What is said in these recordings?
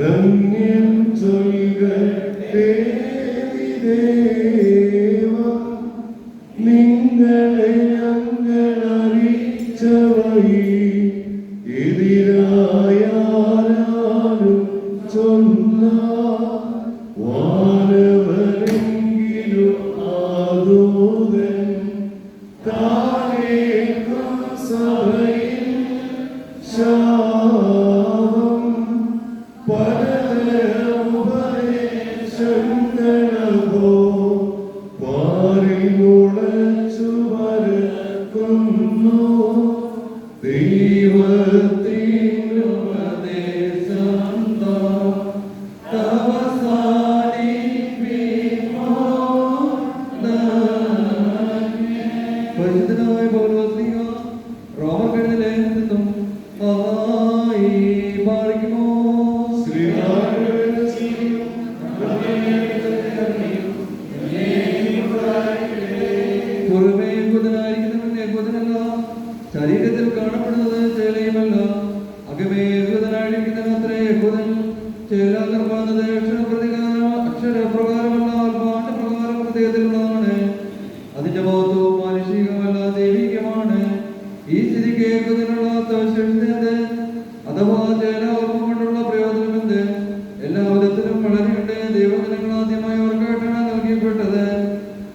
Lamnian Tolga എതിരായാലും ചൊന്ന വാനവനെങ്കിലും ആദൂതൻ താനേക്കും സഭയിൽ ശാപം പരലോപദേശങ്ങളോ പാരിൽ മുളച്ചു വരക്കുന്നു പരിശുദ്ധനായ പൗലോസ്ലീഹ റോമർക്കെഴുതിയ ലേഖനത്തിൽ നിന്നും പാലിക്കുമോ. പുറമേ യഹൂദനായിരിക്കുന്നവൻ യഹൂദനല്ല, ശരീരത്തിൽ കാണപ്പെടുന്നത് ചേലയുമല്ല. അകമേ യഹൂദനായിരിക്കുന്നവൻ അത്രേ യഹൂദൻ. ചേല നിർമ്മാണത് അക്ഷരപ്രകാരമല്ല, ആത്മാനപ്രകാരം ഹൃദയത്തിലുള്ളതാണ്. അതിന്റെ മഹത്വവും മാനുഷികമല്ല, ദൈവികമാണ്. ഈ സ്ഥിതിക്ക് യഹൂദനല്ലാത്ത വിശേഷത അഥവാ ചേല ഓർമ്മ കൊണ്ടുള്ള പ്രയോജനം എന്ത്? എല്ലാ വിധത്തിലും വളരെയുണ്ട്. ദൈവജനങ്ങൾ ആദ്യമായി അവർക്കായിട്ടാണ് നൽകിയപ്പെട്ടത്.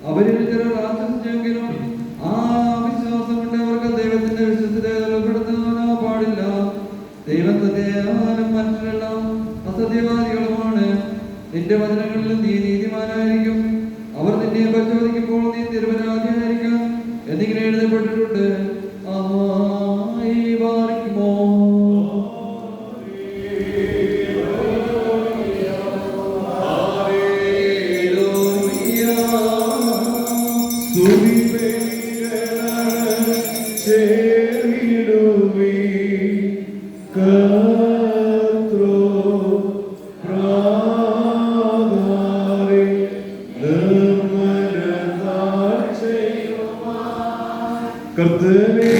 അവരിൽ ചിലർ ആശ്വസിച്ചെങ്കിലും ആ വിശ്വാസം കൊണ്ട് അവർക്ക് ദൈവത്തിന്റെ വിശ്വസ്തത നിലപ്പെടുത്താനോ പാടില്ല. ദൈവം സത്യവാനും മനുഷ്യരെല്ലാം അസത്യവാദികളുമാണ്. നിന്റെ വചനങ്ങളിൽ നീ നീതിമാനായിരിക്കും. അവർ നിന്നെ പരിശോധിക്കുമ്പോൾ നീ നിരപരാധിയായിരിക്കും എന്നിങ്ങനെ എഴുതപ്പെട്ടിട്ടുണ്ട്. പാലിക്കുമോ. കർത്തനെ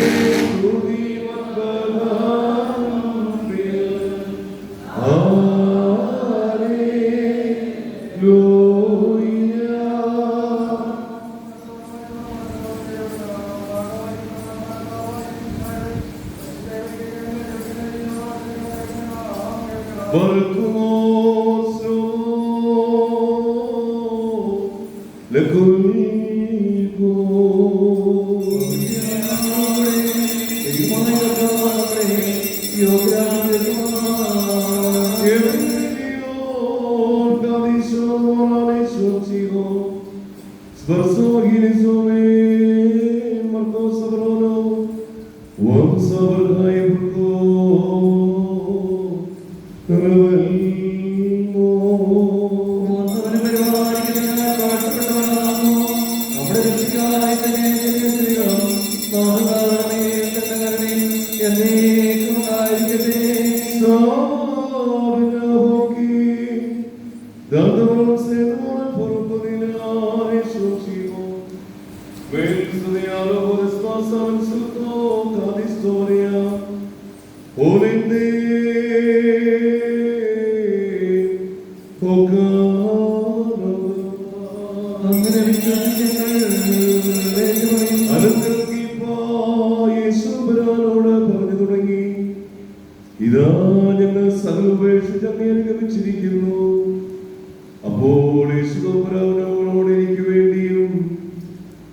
അപ്പോൾ യേശുദോപരാവനോട് എനിക്ക് വേണ്ടിയും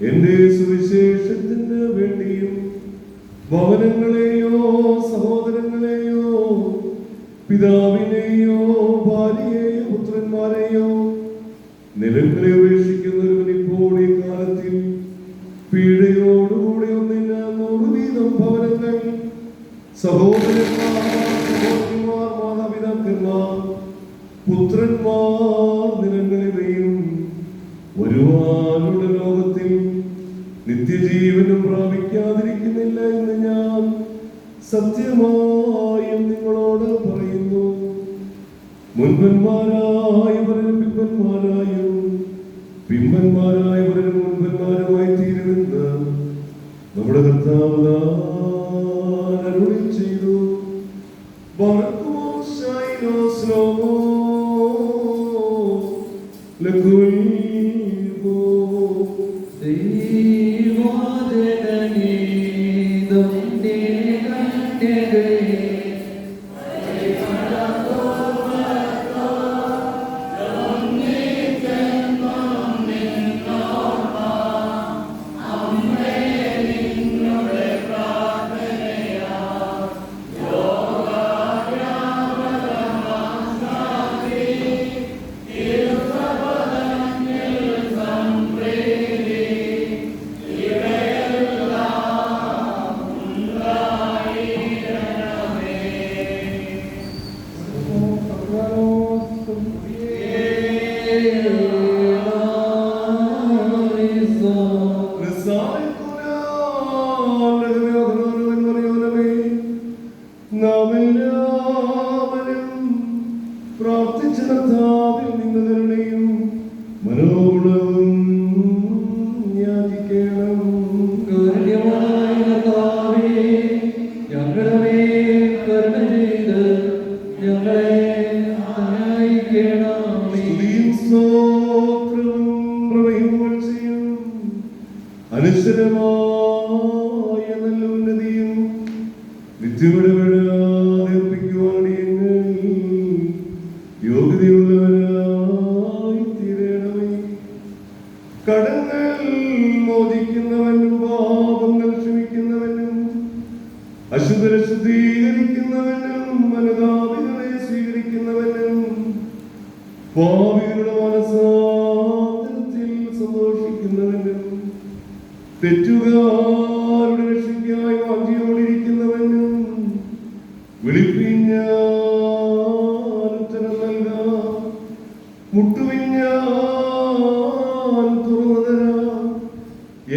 എന്റെ സുവിശേഷത്തിന് വേണ്ടിയും ഭവനങ്ങളെയോ സഹോദരങ്ങളെയോ പിതാവിനെയോ ഭാര്യയെയോ പുത്രന്മാരെയോ നിലങ്ങളെ ഉപേക്ഷിക്കുന്നവൻ ഇപ്പോൾ ഈ കാലത്തിൽ പീഡയോടുകൂടി 100 വീതം ഭവനങ്ങൾ സഹോദരന്മാർ മാതാപിതാക്കന്മാർ പുത്രന്മാർ നിലങ്ങളിലെയും ഒരുവാനുള്ള ലോകത്തിൽ നിത്യജീവനും പ്രാപിക്കാതിരിക്കുന്നില്ല എന്ന് ഞാൻ സത്യമായും നിങ്ങളോട് പറയുന്നു. മുൻപന്മാരായവരും പിമ്പന്മാരായും പിമ്പന്മാരായവരും മുൻപന്മാരുമായി തീരുമെന്ന് നമ്മുടെ കർത്താവ് അരുളി ചെയ്തു. ദൈവജനനീ കരുണ ചെയ്ത് ഞങ്ങളെ സഹായിക്കണമേ. സ്തുതിയും സ്തോത്രവും പ്രഭയും അനശ്വരമായ നല്ല ഉന്നതിയും നിത്യവിടപെടാതിരിക്കുവാൻ യോഗ്യതയുള്ളവരായി തീരണമേ. കടങ്ങൾ മോചിക്കുന്നവനും പാപങ്ങൾ ക്ഷമിക്കുന്നവനും അശുദ്ധരെ ശുദ്ധീകരിക്കുന്നവനും അനുതാപികളെ സ്വീകരിക്കുന്നവനും പാപികളുടെ മനസ്സാന്തരത്തിൽ സന്തോഷിക്കുന്നവനും തെറ്റുകാരുടെ രക്ഷയ്ക്കായി വാഞ്ചിയോടിരിക്കുന്നവനും വിളിപ്പിൻ ഞാൻ ഉത്തരം നൽകാം, മുട്ടുവിൻ ഞാൻ തുറന്നു തരാം.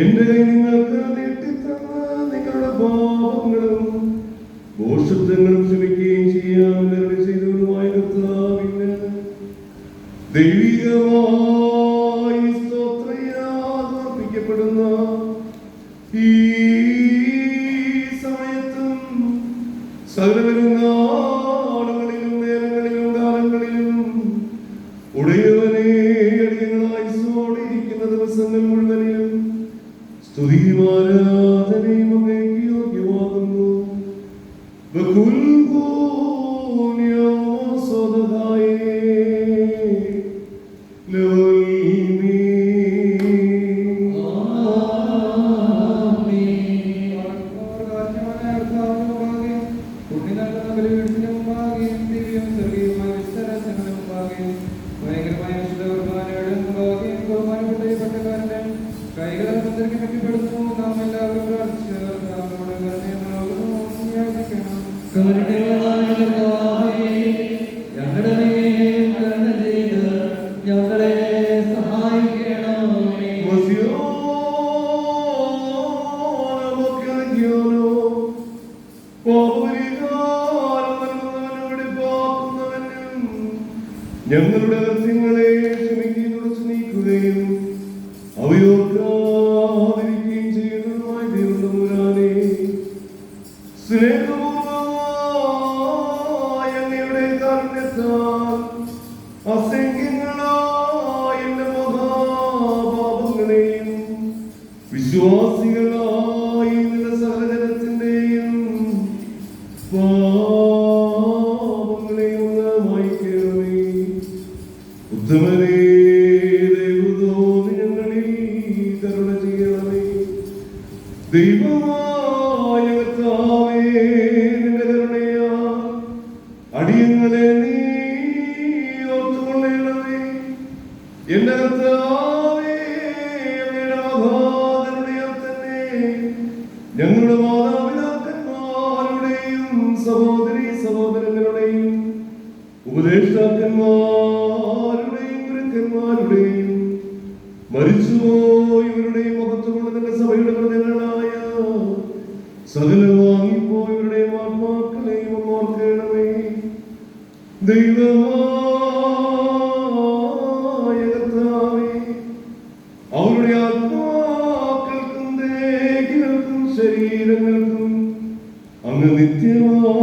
എന്റെ കൈ നിങ്ങൾക്ക് നീട്ടിത്തന്ന് നിങ്ങളുടെ പാപങ്ങളും ദോഷത്വങ്ങളും ക്ഷമിക്കുകയും ചെയ്യാൻ കരുണ ചെയ്തവരുമായ കർത്താവിന് ദൈവികമായി സ്തോത്രയാഗം അർപ്പിക്കപ്പെടുന്ന ഈ സമയത്തും സകലവരും നാളുകളിലും നേരങ്ങളിലും കാലങ്ങളിലും ഉടയവനെ അടിയങ്ങളായി സോടിയിരിക്കുന്ന ദിവസങ്ങൾ മുഴുവനിലും സ്തുതിയും ആരാധനയും അങ്ങേക്ക് യോഗ്യമാകുന്നു. കരുണയായ കർത്താവേ, ഞങ്ങളുടെ മേൽ കരുണ ചെയ്ത് ഞങ്ങളെ സഹായിക്കണമേ. ഞങ്ങളുടെ കൃത്യങ്ങളെ ക്ഷമിക്കുകയും തുടച്ചു നീക്കുകയും അവയോർക്കാതിരിക്കുകയും ചെയ്യുന്നതുമായ ദൈവം തമ്പുരാനേ, സ്നേഹപൂർവ്വമായ അങ്ങയുടെ കാരുണ്യത്താൽ അസംഖ്യങ്ങളായ എന്റെ മഹാപാപങ്ങളെയും വിശ്വാസികളായ നിന്റെ സകലജനത്തിന്റെയും പാപങ്ങളെയും ഒന്ന് മായ്ക്കണമേ. ഉത്തമനേ, ദൈവതോന്നി ഞങ്ങളിൽ കരുണ ചെയ്യണമേ. ദൈവമായ കർത്താവേ, നിന്റെ കരുണയാൽ അടിയങ്ങളെ നീ ഓർത്തുകൊള്ളണമേ. എന്റെ കർത്താവേ, അങ്ങയുടെ മഹാകരുണയാൽ തന്നെ ഞങ്ങളുടെ മാതാപിതാക്കന്മാരുടെയും സഹോദരീ സഹോദരങ്ങളുടെയും ഉപദേഷ്ടാക്കന്മാരുടെയും ഗുരുക്കന്മാരുടെയും മരിച്ചുപോയവരുടെയും മഹത്വമുള്ള നിന്റെ സഭയുടെ പ്രജകളായ സകല വാങ്ങിപ്പോയവരുടെയും ആത്മാക്കളെയും ഓർക്കണമേ. ദൈവമായ കർത്താവേ, അവരുടെ ആത്മാക്കൾക്കും ദേഹികൾക്കും ശരീരങ്ങൾക്കും അങ്ങ് നിത്യമായ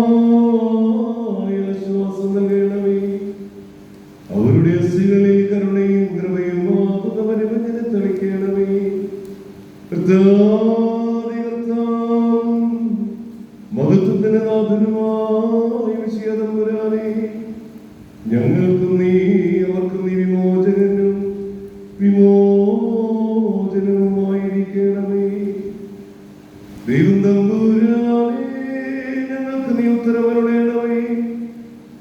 ആശ്വാസം നൽകണമേ. അവരുടെ അസ്ഥികളിൽ കരുണയും കൃപയും മാതൃകപരിമഞ്ഞനെ തെളിക്കണമേ. മഹത്വത്തിന് നാഥനുമായ വിശുദ്ധതമ്പുരാനേ, ഞങ്ങൾക്കും നീ അവർക്കും നീ വിമോചകനും വിമോചനവുമായിരിക്കണമേ. ദൈവം തമ്പുരാനേ, ഞങ്ങൾക്ക് നീ ഉത്തരവരുടേണമേ.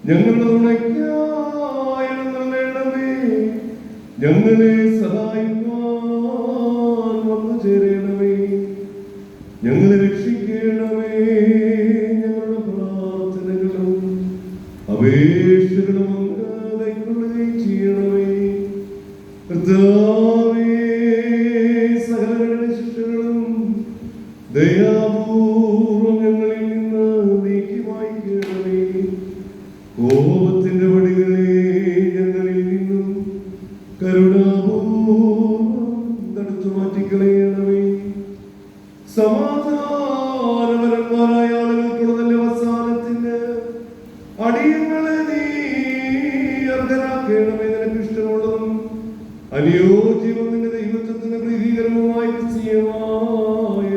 ഞങ്ങളുടെ തുണയ്ക്കായി എഴുന്നള്ളണമേ. ഞങ്ങളെ സഹായിക്കാൻ വന്നു ചേരണമേ. ഞങ്ങളെ രക്ഷിക്കണമേ. ഞങ്ങളുടെ പ്രാർത്ഥനകളും അപേക്ഷകളും അങ്ങ് കൈക്കൊള്ളുകയും ചെയ്യണമേ. കർത്താവേ, സകലരുടെ ശിക്ഷകളും ദയാപൂർവം ഞങ്ങളിൽ നിന്ന് നീക്കി മായ്ക്കണമേ. കോപത്തിന്റെ വടികളെ ഞങ്ങളിൽ നിന്നും കരുണാപൂർവം തടുത്തു മാറ്റിക്കളയണമേ. സമാധാനപരന്മാരായ ആളുകൾക്കുള്ള നല്ല അവസാനത്തിന് അടിയങ്ങളെ നീ അർഹരാക്കണമേ. നിനക്ക് ഇഷ്ടമുള്ളതും അനുയോജ്യവും നിന്റെ ദൈവത്വത്തിന് പ്രീതികരവുമായ ക്രിസ്തീയമായ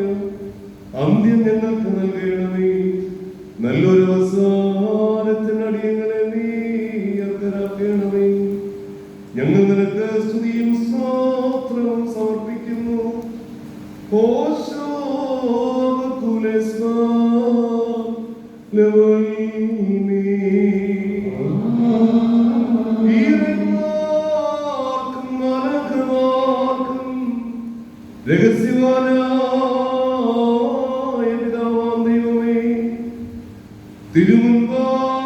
അന്ത്യം ഞങ്ങൾക്ക് നൽകണമേ. നല്ലൊരു അവസാനത്തിന് അടിയങ്ങളെ നീ അർഹരാക്കണമേ. ഞങ്ങൾ നിനക്ക് സ്തുതിയും സ്തോത്രവും സമർപ്പിക്കുന്നു. രഹസ്യവാനായ പിതാവാം ദൈവമേ,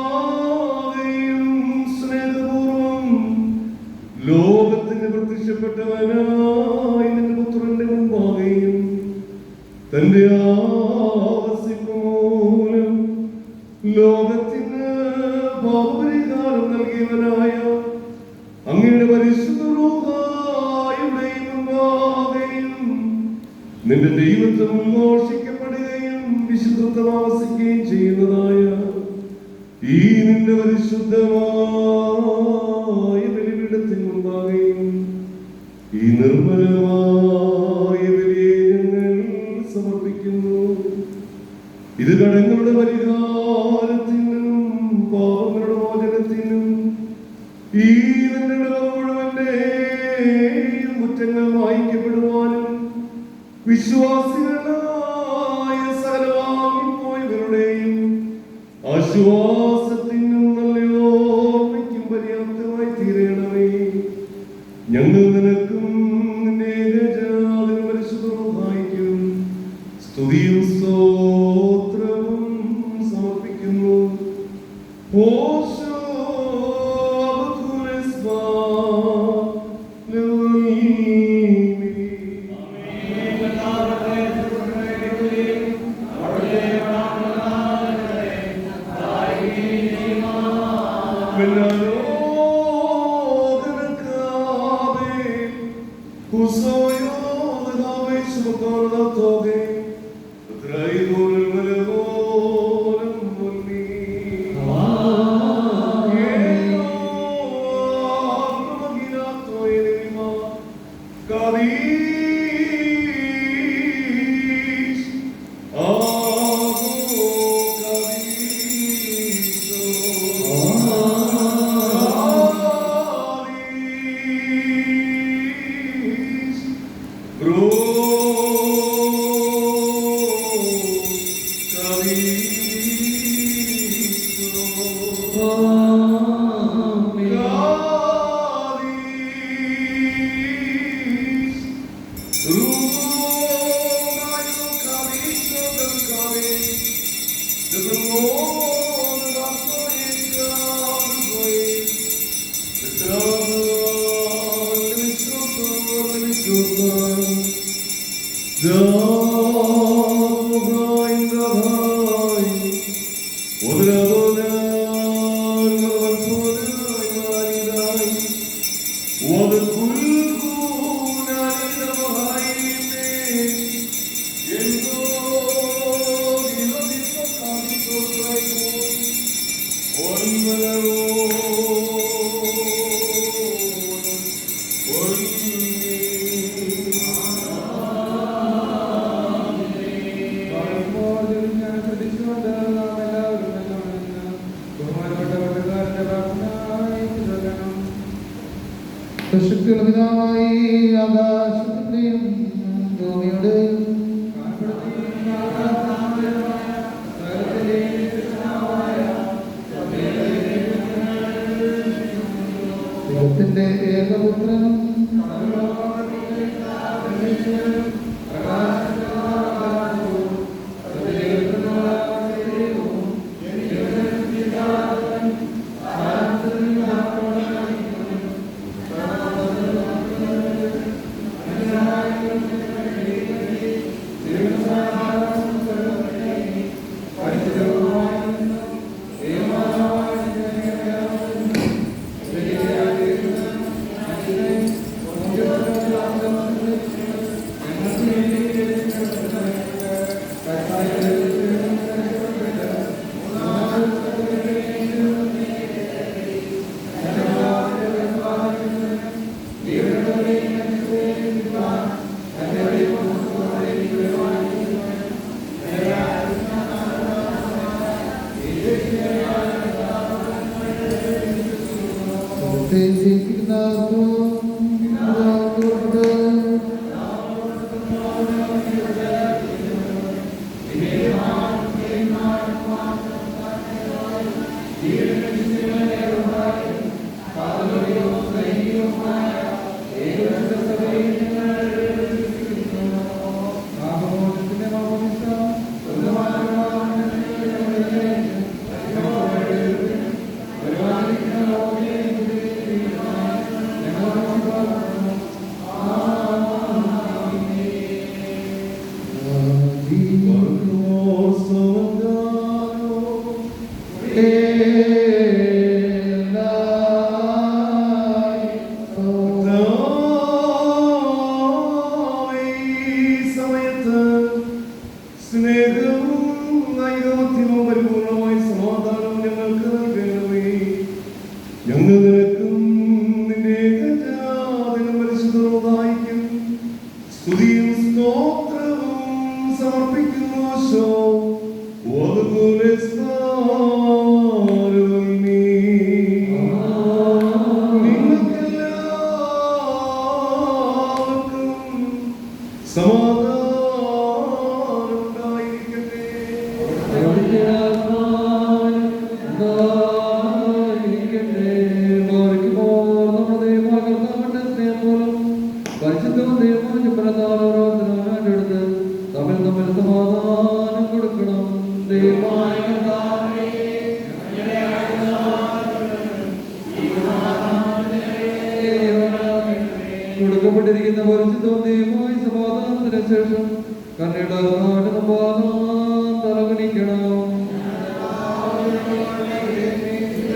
തിരുമുൻപാകെയും സ്നേഹപൂർവം ലോകത്തിന് പ്രത്യക്ഷപ്പെട്ടവനായ നിന്റെ പുത്രന്റെ മുൻപാകെയും തന്റെ ആവസിപ്പ് മൂലം ലോകത്തിന് പാപപരിഹാരം നൽകിയവനായ അങ്ങയുടെ പരിശുദ്ധ റൂഹായുടെയും മുൻപാകെയും നിന്റെ ദൈവത്വം ഉദ്ഘോഷിക്കപ്പെടുകയും വിശുദ്ധത്വം ആവസിക്കുകയും ചെയ്യുന്നതായ ഈ നിന്റെ പരിശുദ്ധമായ ബലിപീഠത്തിന് മുൻപാകെയും ഈ നിർമ്മലമായ ബലിയെ ഞങ്ങൾ സമർപ്പിക്കുന്നു. ഇത് കടങ്ങളുടെ പരിഹാരത്തിനും പാപങ്ങളുടെ മോചനത്തിനും ഈ നിന്റെ മുഴുവന്റെയും കുറ്റങ്ങൾ മായ്ക്കപ്പെടുവാനും വിശ്വാസികളായ സകലവാങ്ങിപ്പോയവരുടെയും ആശ്വാസത്തിനും നല്ലയോർമ്മയ്ക്കും പര്യാപ്തമായി തീരണമേ. ഞങ്ങൾ നിനക്കും നിന്റെ ഏകജാതനും പരിശുദ്ധ റൂഹായിക്കും സ്തുതിയും സ്തോത്രവും സമർപ്പിക്കുന്നു. ആകാശത്തിന്റെയും ഭൂമിയുടെയും ദൈവത്തിന്റെ ഏകപുത്രനും കൊടുക്കപ്പെട്ടിരിക്കുന്ന പരിശുദ്ധവും ദൈവമായ സമാധാനത്തിന് ശേഷം കണ്ണയുടെ തലകുനിക്കണം.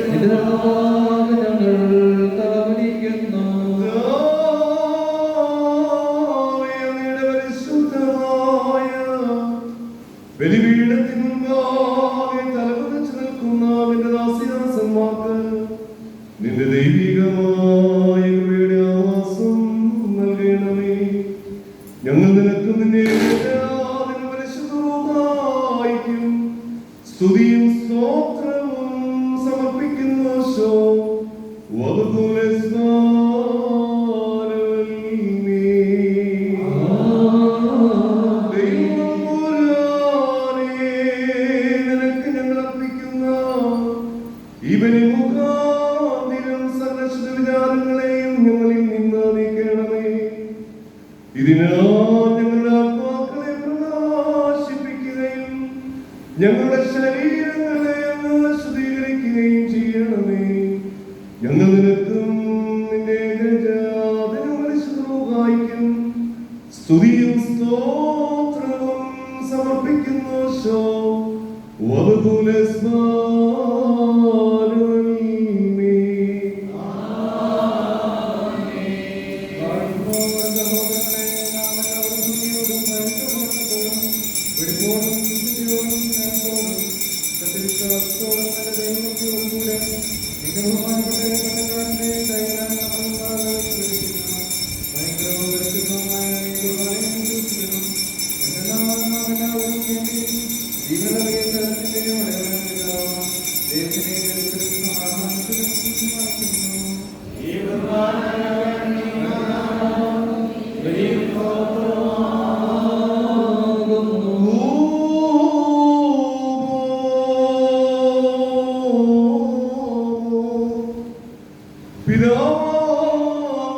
ഞങ്ങൾ തലകുനിക്കുന്നു. ബലിപീഠത്തിന് മുൻപാകെ തലകുനിച്ച് നിൽക്കുന്ന നിന്റെ ദാസീദാസന്മാർക്ക് നിന്റെ ദൈവികമായ കൃപയുടെ ആവാസം നൽകണമേ. ഞങ്ങൾ നിനക്ക് നിന്നെ പരിശുദ്ധവും സ്തുതിയും സ്തോത്രവും സമർപ്പിക്കുന്നു. ഇതിനാൽ ഞങ്ങളുടെ ആത്മാക്കളെ പ്രകാശിപ്പിക്കുകയും ഞങ്ങളുടെ ശരീരങ്ങളെ ശുദ്ധീകരിക്കുകയും ചെയ്യണമേ. ഞങ്ങൾ നിനക്കും നിന്റെ ഏകജാതനും പരിശുദ്ധവും സ്തുതിയും സ്തോത്രവും സമർപ്പിക്കുന്നു.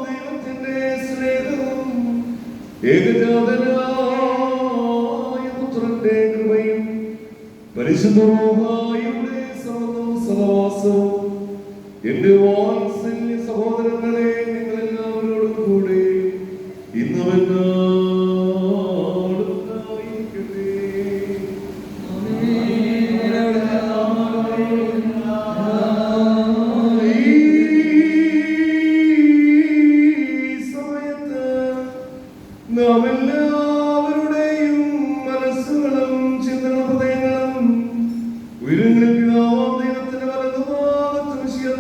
ദൈവത്തിന്റെ സ്നേഹവും ഏകജാതനായ പുത്രന്റെ കൃപയും പരിശുദ്ധ റൂഹായുടെ സഹവാസവും എന്റെ വാത്സല്യ സഹോദരങ്ങളെ നിങ്ങളെല്ലാവരോടും കൂടെ ഇന്നുമെന്നായിരിക്കട്ടെ. നാം എല്ലാവരുടെയും മനസ്സുകളും ചിന്തകളും ഹൃദയങ്ങളും ഉയരങ്ങളിൽ പിതാവാം ദൈവത്തിന്റെ വലതുഭാഗത്ത് മിശിഹാ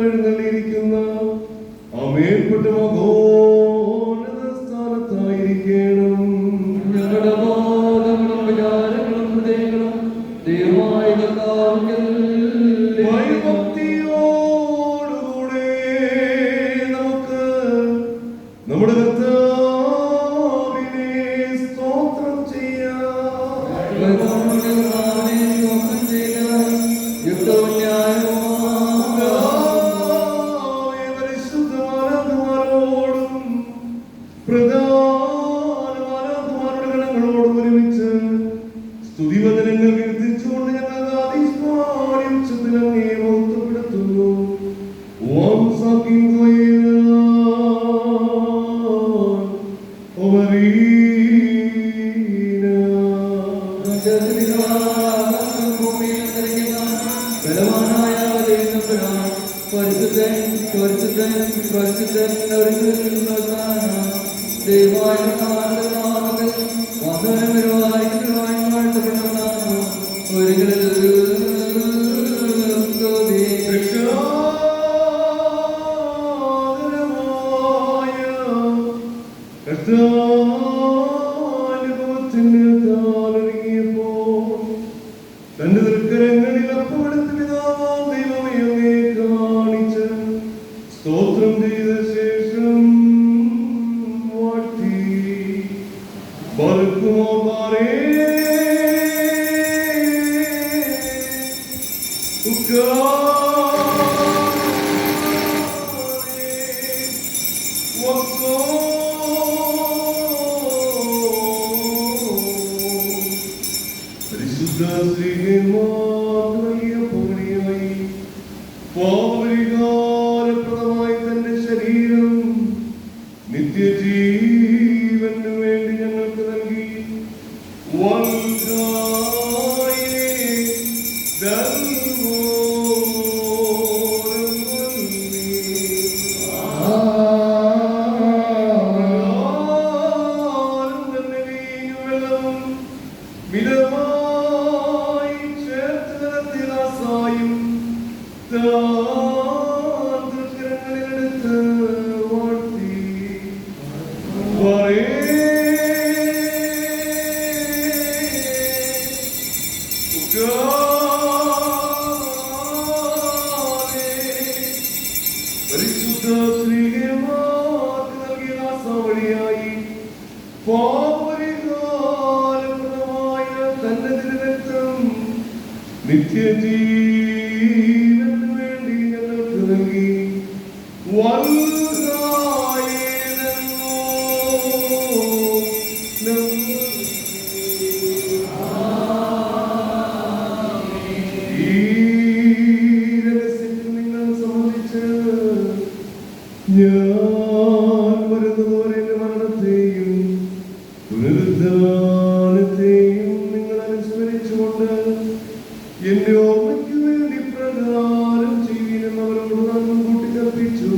എഴുന്നള്ളിയിരിക്കുന്ന ആ മേൽപ്പെട്ട മഹോന്നത സ്ഥാനത്തായിരിക്കും. പരിശുദ്ധൻ പരിശുദ്ധൻ പരിശുദ്ധൻ ദൈവമായ നാമത്തിൽ വന്ദനം വരുവായി വാഴ്ത്തപ്പെട്ടവനാണ് ഒരിക്കലും തന്റെ തൃക്കരങ്ങളിൽ അപ്പമെടുത്ത് പിതാവാം ദൈവമേ അങ്ങേ കാണിച്ച് സ്തോത്രം ചെയ്ത ശേഷം വാഴ്ത്തി ബൽക്കുമോർമാരെ പരിശുദ്ധ ശ്രീമാറിയ പൂർണിയായി പാവപരിഹാരപ്രദമായി തന്റെ ശരീരം നിത്യജീവന് വേണ്ടി ഞങ്ങൾക്ക് നൽകി വൽഗായേ ദൽവോരം വന്ദി. ആരും തന്നെ നീങ്ങുമെല്ലാം മിതമായി ചേർത്തരത്തിലാസായും തൃക്കരങ്ങളിലെടുത്ത് വാഴ്ത്തി പരിശുദ്ധ ശ്രീമാർക്ക് നൽകിയ വഴിയായി പാപപരിഹാരപ്രദമായ തന്റെ തിരുരക്തം നിത്യജീവന് വേണ്ടി ഞങ്ങൾക്ക് നൽകി ഈ രഹസ്യത്തിൽ നിങ്ങൾ സംബന്ധിച്ച് ഞാൻ വരുന്നതുവരെ എന്റെ മരണത്തെയും പുനരുദ്ധാനത്തെയും നിങ്ങൾ അനുസ്മരിച്ചുകൊണ്ട് എന്റെ ഓർമ്മയ്ക്ക് വേണ്ടി പ്രകാരം ചെയ്യുന്നവരോട് ഞാൻ മുൻകൂട്ടി കൽപ്പിച്ചു.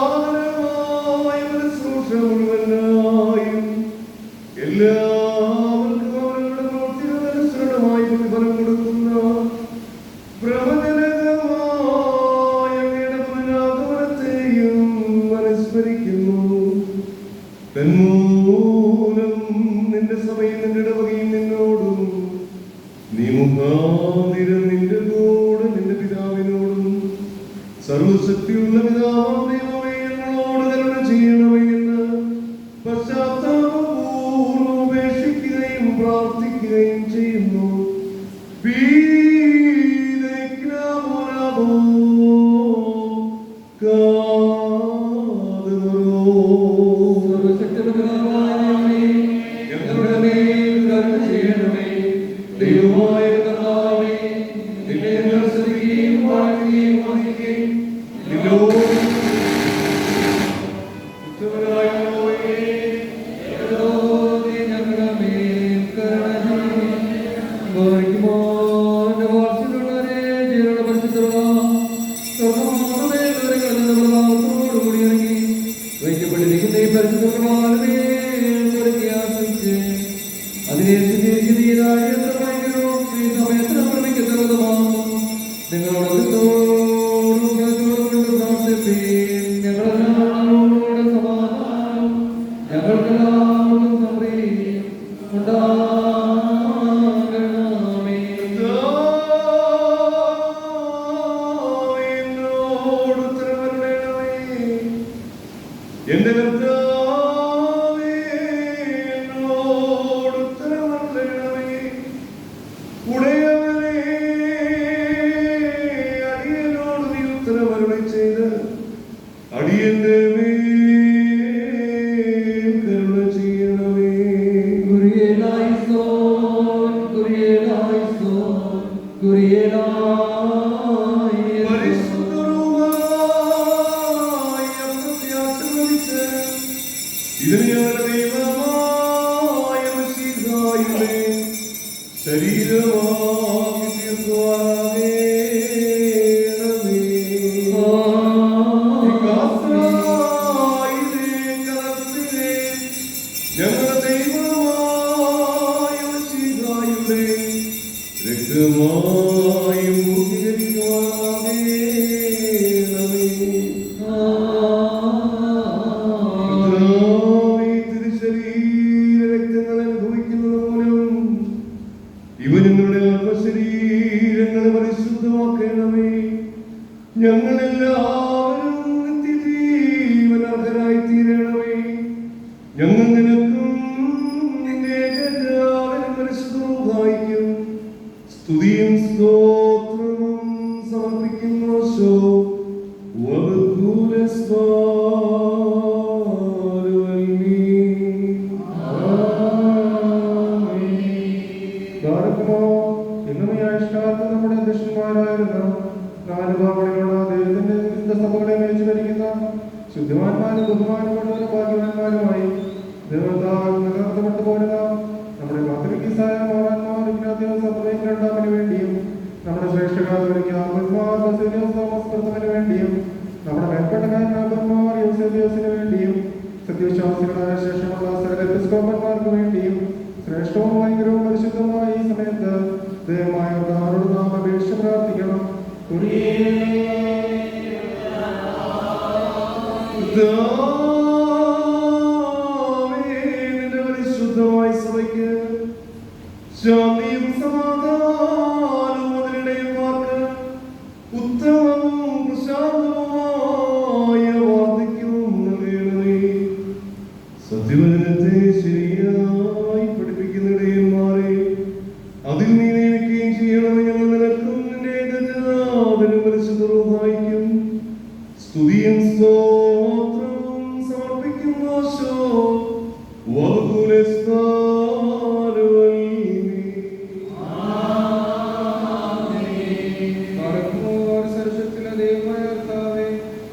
രക്ഷാകരമായ ഒരു ശുശ്രൂഷ മുഴുവനായും എല്ലാവർക്കും അവരുടെ പ്രവൃത്തികൾക്കനുസരണമായി പ്രതിഫലം കൊടുക്കുന്ന പ്രവചനകമായ അങ്ങയുടെ പുനരാഗമനത്തെയും അനുസ്മരിക്കുന്നു. തന്മൂലം നിന്റെ സഭയും നിന്റെ ഇടവകയും നിന്നോടും നീ മുഖാന്തിരം നിന്റെ കൂടെ നിന്റെ പിതാവിനോടും സർവശക്തിയുള്ള പിതാവാം ദൈവമേ ഞങ്ങളോട് കരുണ ചെയ്യണമേ എന്ന് പശ്ചാത്താപപൂർവ്വം ഉപേക്ഷിക്കുകയും പ്രാർത്ഥിക്കുകയും ചെയ്യുന്നു. ദൈവമായ കർത്താവേ, നിന്നെ ഞങ്ങൾ സ്തുതിക്കുകയും വാഴ്ത്തുകയും വന്ദിക്കുകയും എന്റെ കർത്താവേ, എന്നോട് ഉത്തരമരുളണമേ. ഉടയവനേ, അടിയനോട് നീ ഉത്തരമരുളണമേ. അരുളി ചെയ്ത് അടിയന്റെ മേൽ കരുണ ചെയ്യണമേ. കുരിയേലായിസോൻ, കുരിയേലായിസോൻ, കുരിയേലായിസോൻ. പരിശുദ്ധ റൂഹായി അവിടുത്തെ ആശീർവദിച്ച് ഇതിന് ഞങ്ങളുടെ ദൈവമായ മിശിഹായുടെ ശരീരമാക്കി തീർക്കുവാനാകണമേ. ഞങ്ങളുടെ ദൈവമായ മിശിഹായുടെ രക്തമായും പൂർത്തീകരിക്കുവാനാകണമേ. തിരുശരീരരക്തങ്ങൾ അനുഭവിക്കുന്നത് മൂലം ഇവ ഞങ്ങളുടെ ആത്മശരീരങ്ങളെ പരിശുദ്ധമാക്കണമേ. ഞങ്ങളെല്ലാവരും നിത്യജീവനർഹരായി തീരണമേ. ഞങ്ങൾ നിനക്കും നിന്റെ ഏകജാതനും പരിശുദ്ധ റൂഹായിക്കും സ്തുതിയും സ്തോത്രവും സമർപ്പിക്കുന്നു. നമ്മുടെ അധ്യക്ഷന്മാരായിരുന്ന നാലുഭാവങ്ങളുള്ള ദൈവത്തിന്റെ വിശുദ്ധ സഭകളെ മേച്ചു ഭരിക്കുന്ന ശുദ്ധവാന്മാരും ബഹുമാനപ്പെട്ടവരും ഭാഗ്യവാന്മാരുമായി ദൈവത്താൽ നിലനിർത്തപ്പെട്ടു പോരുന്ന നമ്മുടെ കാത്തലിക്കീസായ മാറാന്മാർ ഇഗ്നാത്യോസ് അത്രയും രണ്ടാമന് വേണ്ടിയും നമ്മുടെ ശ്രേഷ്ഠ കാതോലിക്ക ആത്മാർ ബസേലിയോസ് തോമസ് പ്രഥമന് വേണ്ടിയും നമ്മുടെ മേൽപ്പെട്ടക്കാരൻ ആത്മാർ യൂസേബിയോസിന് വേണ്ടിയും സത്യവിശ്വാസികളായ ശേഷമുള്ള സകല എപ്പിസ്കോപ്പന്മാർക്ക് വേണ്ടിയും ശ്രേഷ്ഠവും ഭയങ്കരവും പരിശുദ്ധമായ ഈ സമയത്ത് ദൈവമായ അവരോട് നാം അപേക്ഷ പ്രാർത്ഥിക്കണം. നിന്റെ പരിശുദ്ധമായ സഭയ്ക്ക് ശാന്തിയും സമാധാനവും അതിനിടയന്മാർക്ക് ഉത്തമവും പ്രശാന്തവുമായ വാർദ്ധക്യവും നൽകണമേ. സത്യവചനത്തെ ശരിയായി പഠിപ്പിക്കുന്ന ഇടയന്മാരെ അതിൽ നീ നിയമിക്കുകയും ചെയ്യണമേ. ഞങ്ങൾ നിനക്കും നിന്റെ ഏകജാതനും പരിശുദ്ധ റൂഹായിക്കും സ്തുതിയും സ്തോത്രവും സമർപ്പിക്കുന്നു.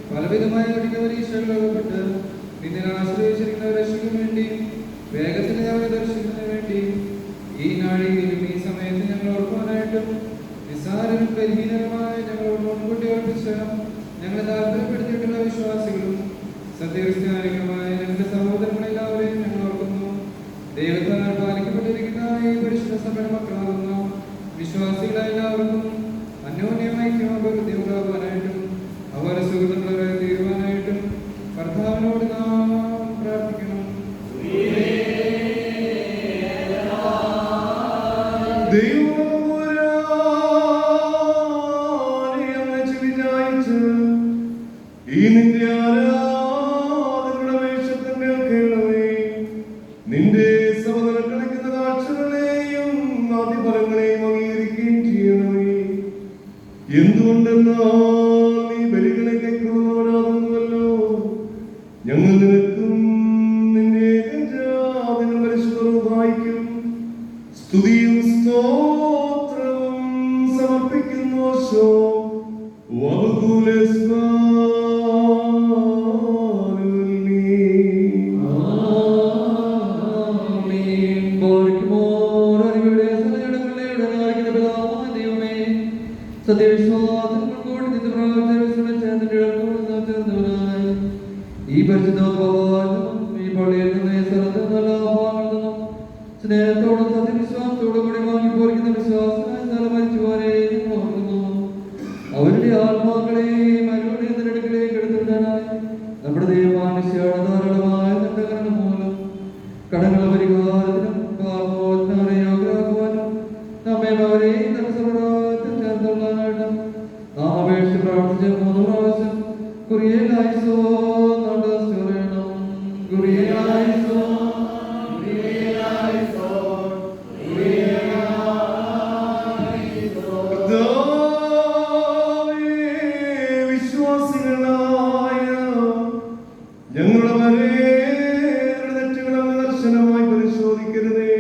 പലവിധമായ പരീക്ഷകളിലകപ്പെട്ട് നിന്നെ ആശ്രയിച്ചിരിക്കുന്നവരെ രക്ഷിക്കാൻ വേണ്ടി വേഗത്തിൽ ഞങ്ങളെ ദർശിക്കുന്നതിന് വേണ്ടി ഈ നാഴികയിലും ഈ സമയത്ത് ഞങ്ങൾ ഓർക്കുവാനായിട്ടും നിസ്സാരനും ബലഹീനരുമായ ഞങ്ങളോട് മുൻകൂട്ടി ഓർപ്പിച്ച ഞങ്ങളെ താല്പര്യപ്പെടുത്തിയിട്ടുള്ള വിശ്വാസികളും സത്യക്രിസ്ത്യാനികളുമായ ഞങ്ങളുടെ സഹോദരങ്ങളെല്ലാവരെയും ഞങ്ങൾ ഓർക്കുന്നു. ദൈവത്താൽ പാലിക്കപ്പെട്ടിരിക്കുന്ന ഈ പരിശുദ്ധ സഭയുടെ മക്കളാകുന്ന വിശ്വാസികളെ എല്ലാവർക്കും അന്യോന്യമായി ക്ഷമാപകൃത്യമുണ്ടാകുവാനായിട്ടും അവർ സുഹൃത്തുക്കളെ തീരുവാനായിട്ടും കർത്താവിനോട് നാം പ്രാർത്ഥിക്കണം. ഈ നിന്റെ ആരാധനയുടെ വേഷത്തിൽ കേൾക്കണമേ. നിന്റെ സഭ കളിക്കുന്ന കാഴ്ചകളെയും ആദിഫലങ്ങളെയും അംഗീകരിക്കുകയും ചെയ്യണമേ. എന്തുകൊണ്ടെന്നാൽ നീ ബലികളെ കൈക്കൊള്ളുന്നവരാകുന്നുവല്ലോ. ഞങ്ങൾ നിനക്കും നിന്റെ ഏകജാതനും പരിശുദ്ധ റൂഹായിക്കും സ്തുതിയും സ്തോത്രവും സമർപ്പിക്കുന്നു. ഈ സ്നേഹത്തോടും സത്യവിശ്വാസത്തോടും കൂടി വാങ്ങിപ്പോരിക്കുന്ന വിശ്വാസമായ മരിച്ചുപോരെ അവരുടെ ആത്മാക്കളെയും അവരുടെ തിരടുകളെയും കെടുത്തിട്ടാനായി നമ്മുടെ ദൈവമാനുഷ്യാണ് ധാരാളമായ നന്ദകരണം മൂലം കടങ്ങളുടെ പരിഹാരത്തിനും പാപമോചനങ്ങളെ യോഗ്യരാക്കുവാനും നമ്മെ അവരെയും സർവ്വത്തിൽ ചേർത്തുള്ളതായിട്ടും നാം അപേക്ഷ പ്രാർത്ഥിച്ച 3 പ്രാവശ്യം കുറിയേലായിസോ നടണം. കുറിയേലായിസോ വിശ്വാസ ഞങ്ങളുടെ വരേരുടെ തെറ്റുകൾ അങ്ങ് ദർശനമായി പരിശോധിക്കരുതേ.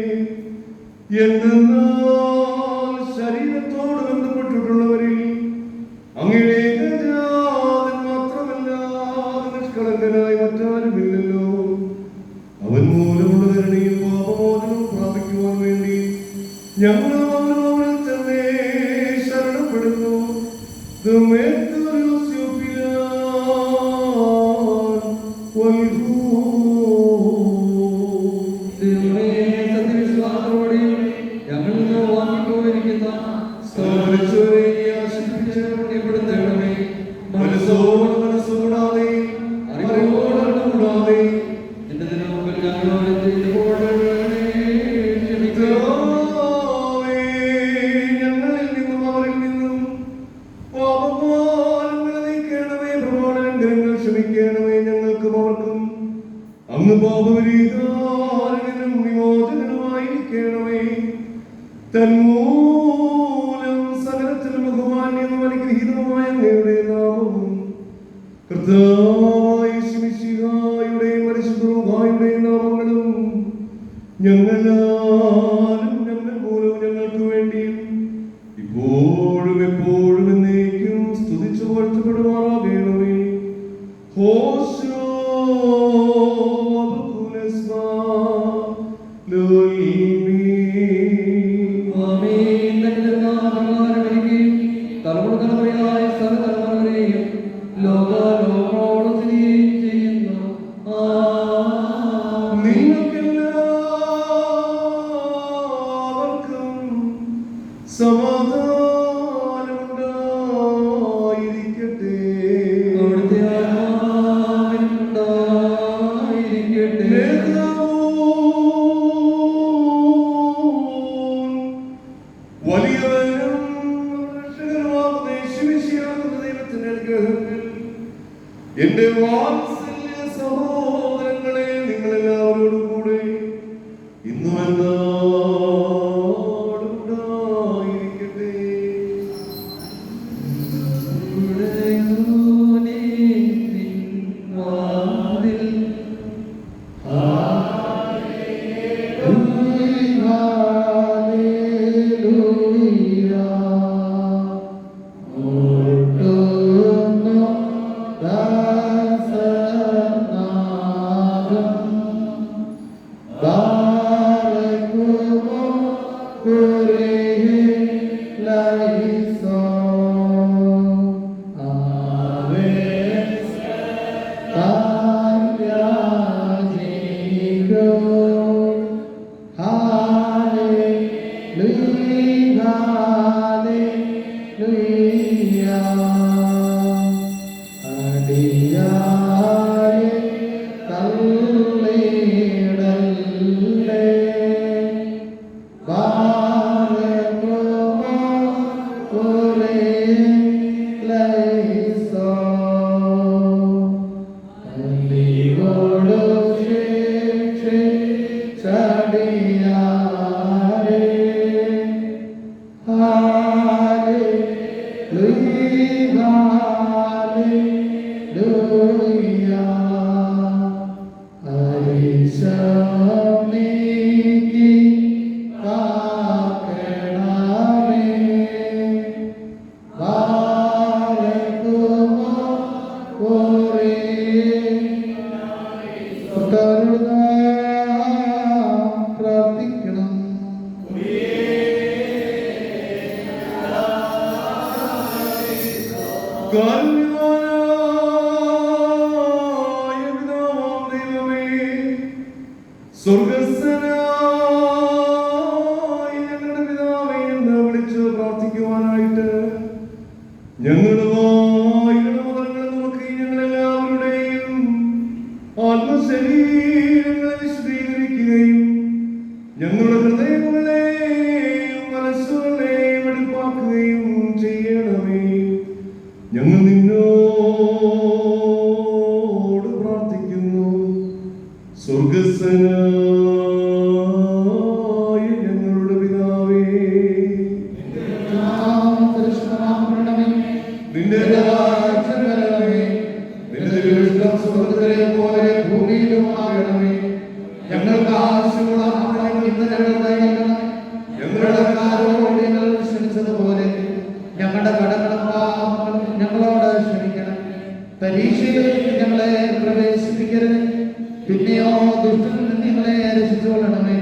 എന്തെന്നാൽ ശരീരത്തോട് ബന്ധപ്പെട്ടിട്ടുള്ളവരിൽ അങ്ങയുടെ ഏകജാതൻ മാത്രമല്ലാതെ നിഷ്കളങ്കനായി മറ്റാരുമില്ലല്ലോ. അവൻ മൂലമുള്ള കരുണയും പാപമോചനവും പ്രാപിക്കുവാൻ വേണ്ടി ഞങ്ങൾ അവനിൽ തന്നെ ശരണപ്പെടുന്നു. മനസ്സോടാതെ അറിവോടാതെ ഞങ്ങളിൽ നിന്നും അവരിൽ നിന്നും പാപഭാരങ്ങളെ നീക്കണമേ. പ്രമാണലംഘനങ്ങൾ ക്ഷമിക്കണമേ. ഞങ്ങൾക്കും അവർക്കും അങ്ങ് പാപപരിഹാരകനും വിമോചകനുമായിരിക്കണമേ. തന്മൂലം സകലത്തിലും ബഹുമാന്യവും അനുഗ്രഹീതവുമായ അങ്ങയുടെ നാമവും കർത്താവായ യേശുമിശിഹായുടെയും പരിശുദ്ധ റൂഹായുടെയും നാമങ്ങളും ഞങ്ങളാലും ഞങ്ങൾ മൂലവും ഞങ്ങൾക്ക് വേണ്ടിയും ഇപ്പോഴും എപ്പോഴും എന്നേക്കും സ്തുതിച്ചു വാഴ്ത്തപ്പെടുമാറാകണമേ. ഹോശോ അബകുലസ്മാ ലോലീമി. തലമുറയായ സർവ്വതലമുറകളെയും ലോകലോകോളം സ്ഥിതിയും ചെയ്യുന്നു. നിങ്ങൾക്കെല്ലാവർക്കും സമാധാനമുണ്ടായിരിക്കട്ടെ. അവിടുത്തെ ആത്മാവിനുണ്ടായിരിക്കട്ടെ. വലിയവനും രക്ഷകനുമാകുന്ന യേശുമിശിഹായുടെ ദൈവത്തിന്റെ അനുഗ്രഹങ്ങൾ എന്റെ വാത്സല്യ സഹോദരങ്ങളെ നിങ്ങളെല്ലാവരോടും കൂടെ ഇന്നും എന്നാളും ഉണ്ടായിരിക്കട്ടെ. പ്രാർത്ഥിക്കണം. പരീക്ഷയിൽ ഞങ്ങളെ പ്രവേശിപ്പിക്കരുത്, പിന്നെയോ ദുഷ്ടനിൽ നിന്ന് ഞങ്ങളെ രക്ഷിച്ചുകൊള്ളണമേ.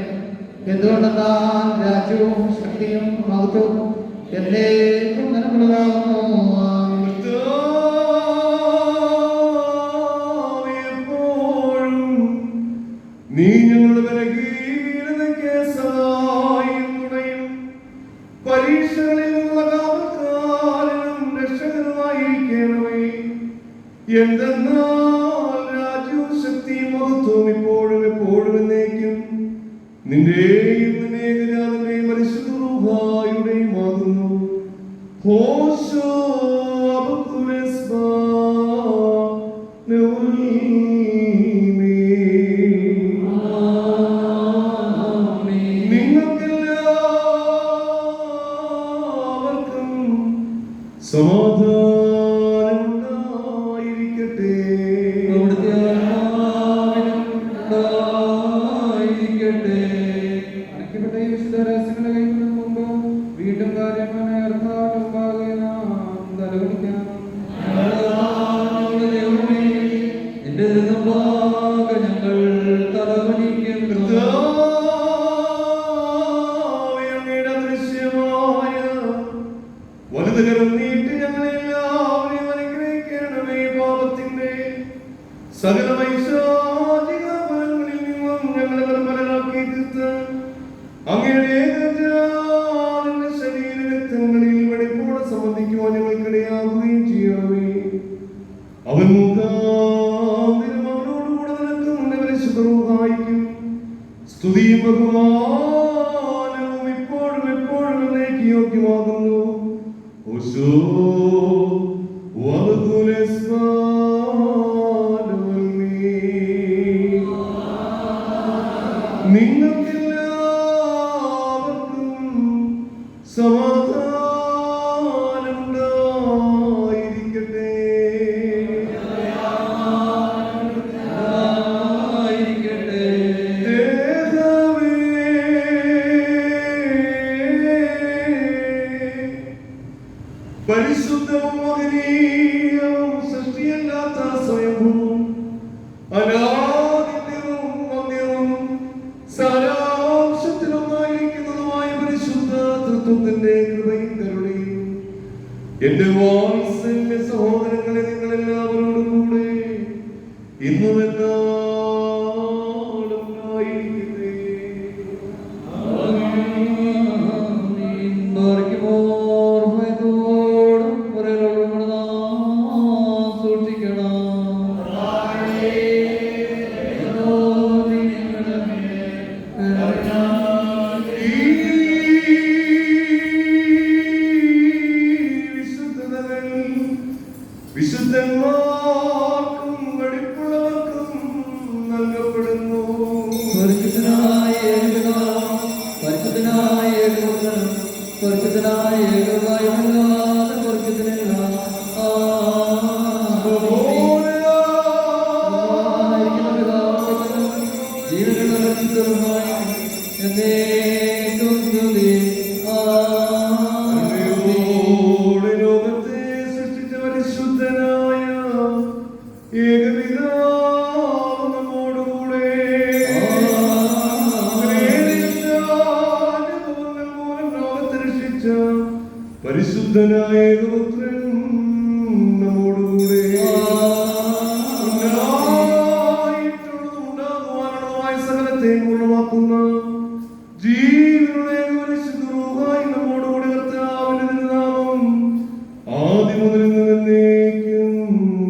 എന്തുകൊണ്ടെന്നാൽ രാജ്യവും ശക്തിയും മഹത്വവും എന്നേക്കും നിനക്കുള്ളതാകുന്നു. നീ ഞങ്ങളുടെ ബലഹീനതയ്ക്ക് സഹായം തുണയും പരീക്ഷകളിൽ നിന്നുള്ള കാവൽക്കാരനും രക്ഷകനുമായിരിക്കണമേ. എന്തെന്നാൽ രാജ്യവും ശക്തിയും മഹത്വവും ഇപ്പോഴും എപ്പോഴും എന്നേക്കും നിന്റെയും നിന്റെ ഏകജാതന്റെയും പരിശുദ്ധ റൂഹായുടെയും ആകുന്നു. ഹോശോ അബകുലസ്ബാ നിങ്ങൾക്കെല്ലാവർക്കും സമാധാനം ഉണ്ടായിരിക്കട്ടെ. അടയ്ക്കപ്പെട്ട ഈ വിശുദ്ധ രഹസ്യങ്ങളെ കൈക്കൊള്ളും മുമ്പ് വീണ്ടും കാര്യമായ അർത്ഥാലുമ്പാകെ നാം തലകുനിക്കണം. എന്റെ ഞങ്ങൾ തലവണിക്കും കർത്താവേ, അങ്ങയുടെ അദൃശ്യമായ വലതുകരം നീട്ടി ഞങ്ങളെല്ലാവരെയും അനുഗ്രഹിക്കണമേ. പാപത്തിന്റെ സകല വൈശാചിക ഫലങ്ങളിൽ നിന്നും ഞങ്ങളെ നിർമ്മലരാക്കി തീർത്ത് അങ്ങയുടെ ഏകജാതന്റെ ശരീരരക്തങ്ങളിൽ വെടിപ്പോടെ സംബന്ധിക്കുവാൻ ഞങ്ങൾക്കിടയാകുകയും ചെയ്യണമേ. അവൻ മുഖാന്തരം അവനോടുകൂടെ നിനക്കും നിന്റെ പരിശുദ്ധ റൂഹായിക്കും സ്തുതിയും ബഹുമാനവും ഇപ്പോഴും എപ്പോഴും എന്നേക്ക് യോഗ്യമാകുന്നു. ഓശോ നിങ്ങൾക്കെല്ലാവർക്കും സമാധാനം ഉണ്ടായിരിക്കട്ടെ. പരിശുദ്ധവും മഹനീയവും സൃഷ്ടിയല്ലാത്ത സ്വയംഭൂവും അനാദിത്യവും വന്യവും സാരാംശത്തിലൊന്നായിരിക്കുന്നതുമായ പരിശുദ്ധ തൃത്വത്തിന്റെ കൃപയും കരുണയും എന്റെ വാത്സല്യ സഹോദരങ്ങളെ നിങ്ങളെല്ലാവരോടും കൂടെ ഇന്നും എന്നാളും ആയിരിക്കട്ടെ. വിശുദ്ധന്മാർക്കും വെടിപ്പുള്ളവർക്കും നൽകപ്പെടുന്നു. ലോകത്തെ സൃഷ്ടിച്ച പരിശുദ്ധനായ ഏകപിതാവ് നമ്മോടുകൂടെ അനുഭവങ്ങൾ മൂലം ലോകത്തെ രക്ഷിച്ച പരിശുദ്ധനായ ഏകപുത്രൻ നമ്മോടുകൂടെ ഉണ്ടാകുവാനുള്ളതായ സകലത്തെ പൂർണ്ണമാക്കുന്ന ജീവനുടെ പരിശുദ്ധ റൂഹായി നമ്മോടുകൂടി കർത്താവിന്റെ തിരുനാമം ആദ്യം മുതൽ ഇന്ന് എന്നേക്കും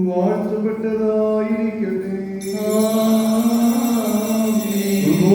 വാഴ്ത്തപ്പെട്ടതായിരിക്കട്ടെ. ോ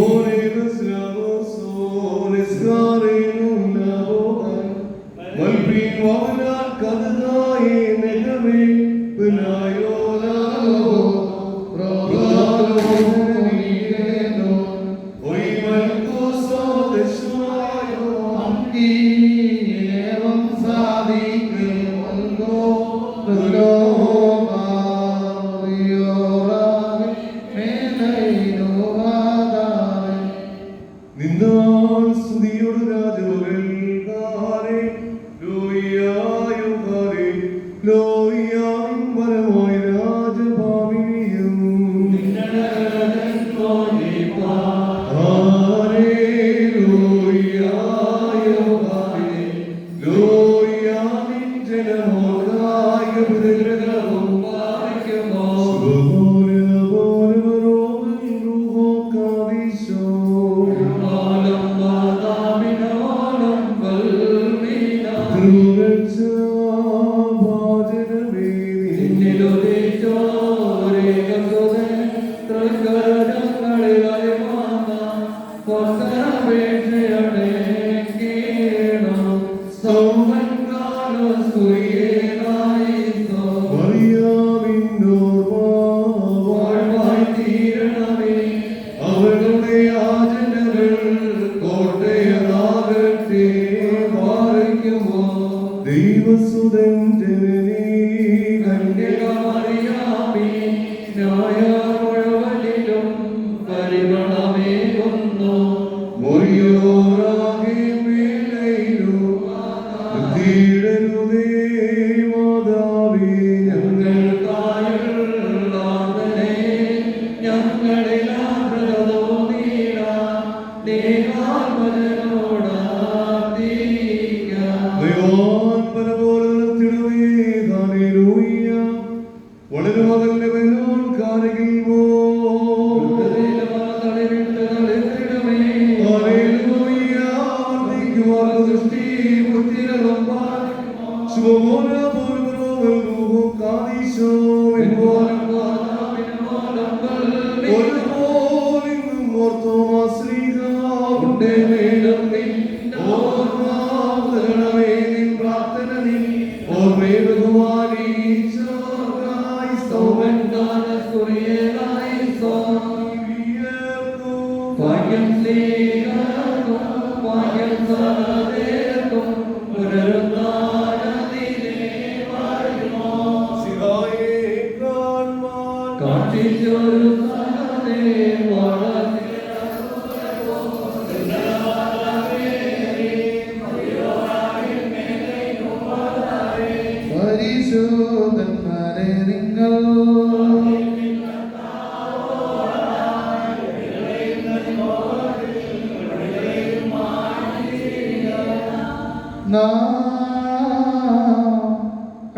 പരിശോധന്മാരെ നിങ്ങൾ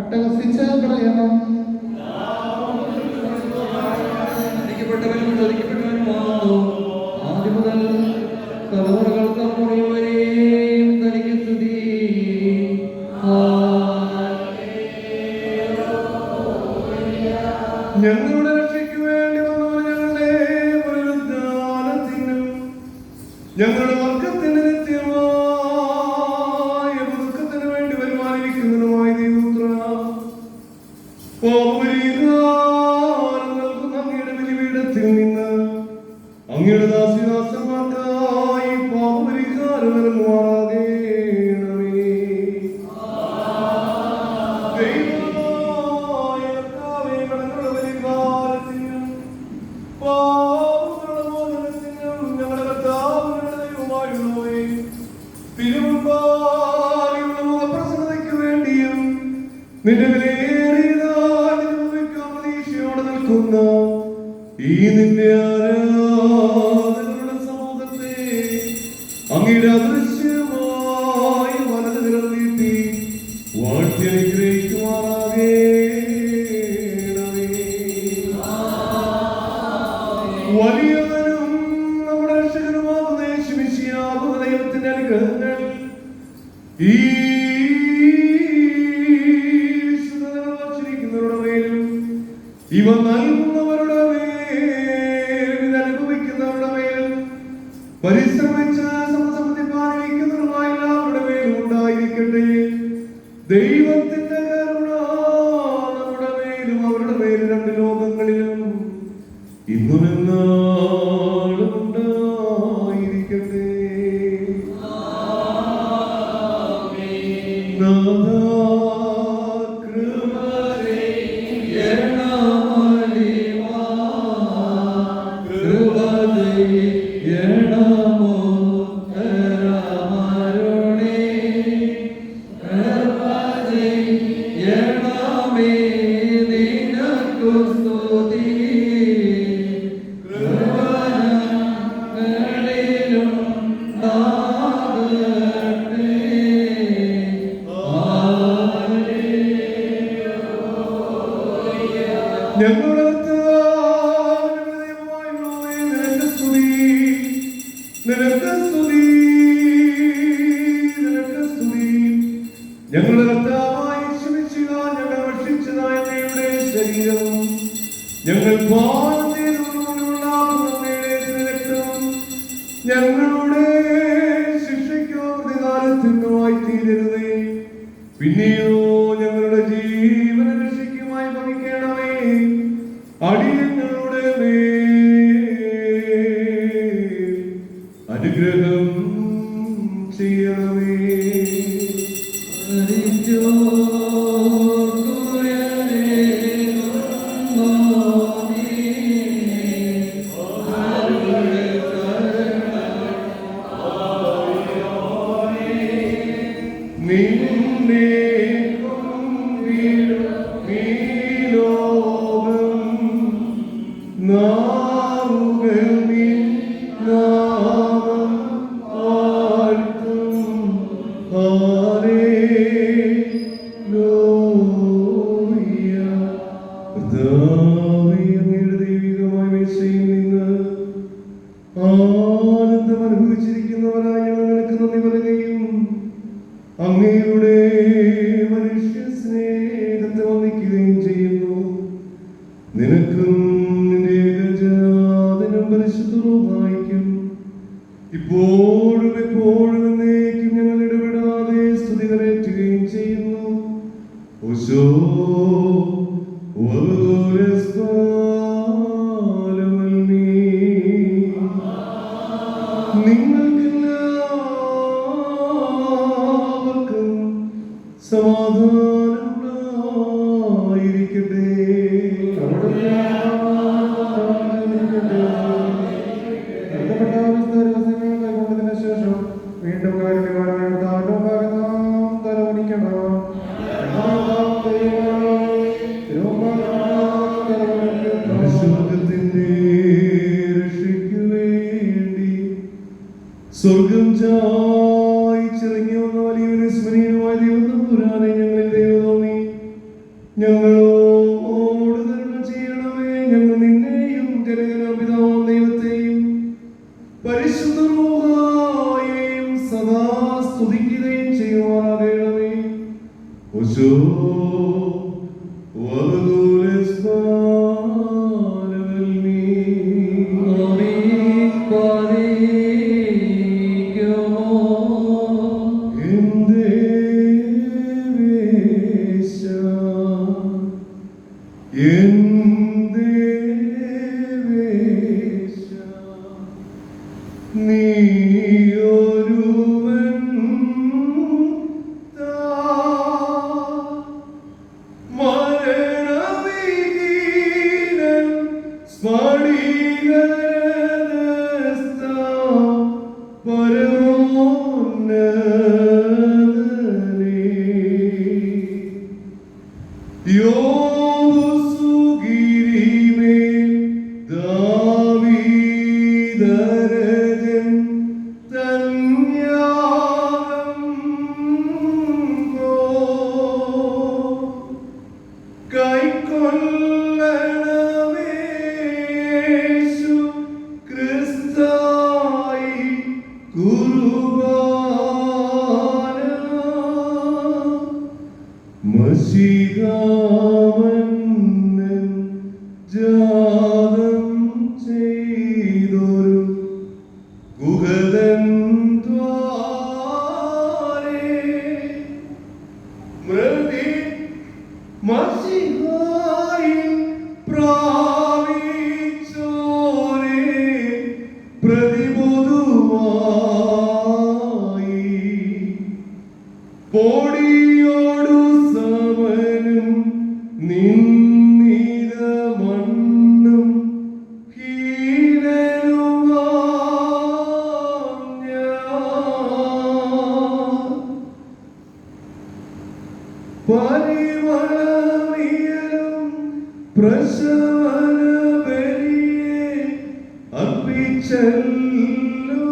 അട്ടഹസിച്ച് പറയണം. ആദ്യം മുതൽ തലമുറകൾ തലമുറ വരെയും തനിക്ക് സ്തുതി. ഞങ്ങളുടെ രക്ഷയ്ക്ക് വേണ്ടി വന്നവർ ഞങ്ങളുടെ പുനരുദ്ധാനത്തിനും ഞങ്ങളുടെ വർഗത്തിന് നിത്യമായ പുതുക്കത്തിന് വേണ്ടി വരുമാനിക്കുന്നതിനുമായ ദൈവപുത്ര നൽകുന്ന അങ്ങയുടെ ബലിപീഠത്തിൽ നിന്ന് അങ്ങയുടെ ദാസിദാസന്മാർക്കായി പാപപരിഹാരം നൽകുമാറാകണമേ. ദൈവമായ കർത്താവേ, ഞങ്ങളുടെ ബലിഭാരത്തിനും പാപങ്ങളുടെ മോചനത്തിനും ഞങ്ങളുടെ കർത്താവിന്റെ ദൈവമായുള്ളവേ, തിരുമുമ്പാകെയുള്ള മുഖപ്രസന്നതയ്ക്ക് വേണ്ടിയും നിന്റെ വിലയേറിയതായി അനുഭവിക്കാൻ പ്രതീക്ഷയോടെ നിൽക്കുന്ന ഈ നിന്റെ ആരാധനകളുടെ സമൂഹത്തെ അങ്ങയുടെ അദൃശ്യമായി വലത് വിരൽ നീട്ടി വാഴ്ത്തി അനുഗ്രഹിക്കുമാറാകണമേ. വലിയവനും നമ്മുടെ രക്ഷകനുമാകുന്ന യേശുമിശിഹായുടെ ദൈവത്തിന്റെ അനുഗ്രഹങ്ങൾ ഈ വിശുദ്ധതകൾ വച്ചിരിക്കുന്നവരുടെ മേലും ഇവ നൽകുന്നവരുടെ മേലും ഇത് അനുഭവിക്കുന്നവരുടെ മേലും പരിശ്രമിച്ച് സമസമൃദ്ധിപ്പാനിക്കുന്നവരുമായ എല്ലാവരുടെ മേലും ഉണ്ടായിരിക്കട്ടെ. ദൈവത്തിന്റെ കരുണ നമ്മുടെ മേലും അവരുടെ മേലും രണ്ട് ലോകങ്ങളിലും ഇന്നും എന്നാളും ഉണ്ടായിരിക്കട്ടെ. നാഥാ, കൃപ ഞങ്ങളുടെ കർത്താവിന്റെ ദൈവമായുള്ളവേ, നിനക്ക് സ്തുതി, നിനക്ക് സ്തുതി, നിനക്ക് സ്തുതി. ഞങ്ങളുടെ കർത്താവായ യേശുമിശിഹാ, ഞങ്ങൾ ഭക്ഷിച്ചതായ അങ്ങയുടെ ശരീരവും ഞങ്ങൾ പാനം ചെയ്തുകൊണ്ടുള്ള അങ്ങയുടെ രക്തവും ഞങ്ങളുടെ ശിക്ഷയ്ക്കോ പ്രതികാരത്തിനുമായി തീരരുതേ. പിന്നെയോ ഞങ്ങളുടെ ജീവന രക്ഷയ്ക്കുമായി ഭവിക്കണമേ. അടിയങ്ങളുടെ മേൽ അനുഗ്രഹം ചെയ്യണമേ. നിന്നെ കൊണ്ടിടും ഈ ലോകം നിനക്കും നിന്റെ ഏകജാതനും പരിശുദ്ധ റൂഹായിക്കും ഇപ്പോഴും എപ്പോഴും എന്നേക്കും ഞങ്ങൾ ഇടപെടാതെ സ്തുതി കരേറ്റുകയും ചെയ്യുന്നു. ഓശോ നിങ്ങൾക്കെല്ലാവർക്കും സമാധാനമുണ്ടായിരിക്കട്ടെ. ശേഷം വീണ്ടും തലവനിക്കണം. മനുഷ്യവർഗത്തിന്റെ രക്ഷയ്ക്കു വേണ്ടി സ്വർഗം ചായിച്ചിറങ്ങി വന്ന വലിയൊരു സ്മരണീയമായ ദൈവതമ്പുരാനെ ഞങ്ങളിൽ ദൈവം തോന്നി ഞങ്ങളോട് കരുണ ചെയ്യണമേ. ഞങ്ങൾ നിന്നെയും ജനകനാപിതാവാം ദൈവത്തെയും പരിശുദ്ധ റൂഹായെയും സദാ സ്തുതിക്കുകയും ചെയ്യുവാനാകണമേ. ഓശോ പോടിയോടു സമനും നിന്നിത മണ്ണും പരിമളവിയലും പ്രശമന ബലിയെ അർപ്പിച്ചല്ലോ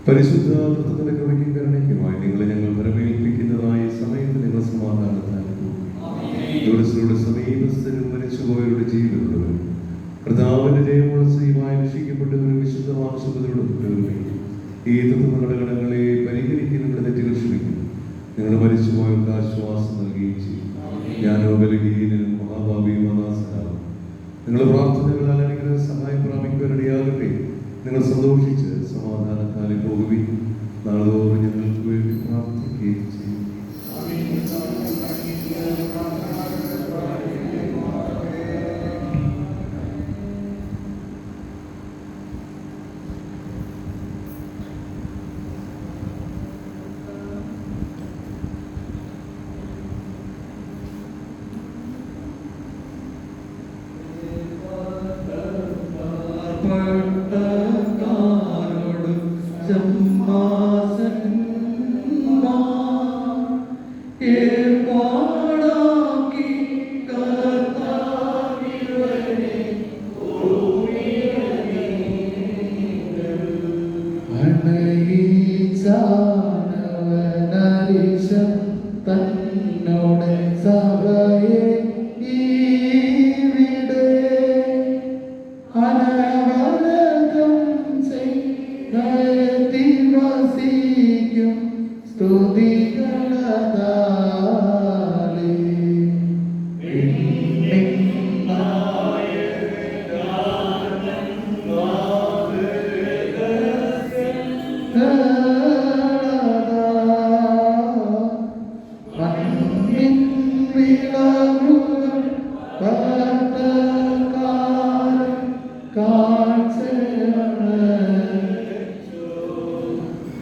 പരിശുദ്ധ കൃപയ്ക്കും കരുണയ്ക്കുമായി നിങ്ങളെ ഞങ്ങൾ വരവേൽപ്പിക്കുന്നതായ സമയത്ത് നിങ്ങൾ സമാധാനത്താൽ ദൂരസ്ഥരുടെ സമീപസ്ഥരും മരിച്ചുപോയവരുടെ ജീവനുള്ളവരും കർത്താവിന്റെ ജയമുള്ള സ്ത്രീയുമായി രക്ഷിക്കപ്പെട്ടവരും വിശുദ്ധ മാംസത്തിലൂടെ ഈ തത്വങ്ങളുടെ കടങ്ങളെ പരിഹരിക്കും, നിങ്ങളുടെ തെറ്റുകൾ ക്ഷമിക്കും, നിങ്ങൾ മരിച്ചുപോയവർക്ക് ആശ്വാസം നൽകുകയും ചെയ്യും. ഞാനോ ബലഹീനനും മഹാഭാവിയും അനാസനാകും. നിങ്ങളുടെ പ്രാർത്ഥനകളാൽ അനുഗ്രഹ സഹായം പ്രാപിക്കുവാനിടയാകട്ടെ. നിങ്ങൾ സന്തോഷിച്ച് സമാധാനത്താലെ പോകുകയും നാളോറും ഞങ്ങൾക്ക് വേണ്ടി പ്രാർത്ഥിക്കുകയും ചെയ്യും. പട്ടക്കാരോട് തന്നോട് സഭയെ ഇവിടെ അനവരതം ചെയ്തി വസിക്കും സ്തുതികളതാലേ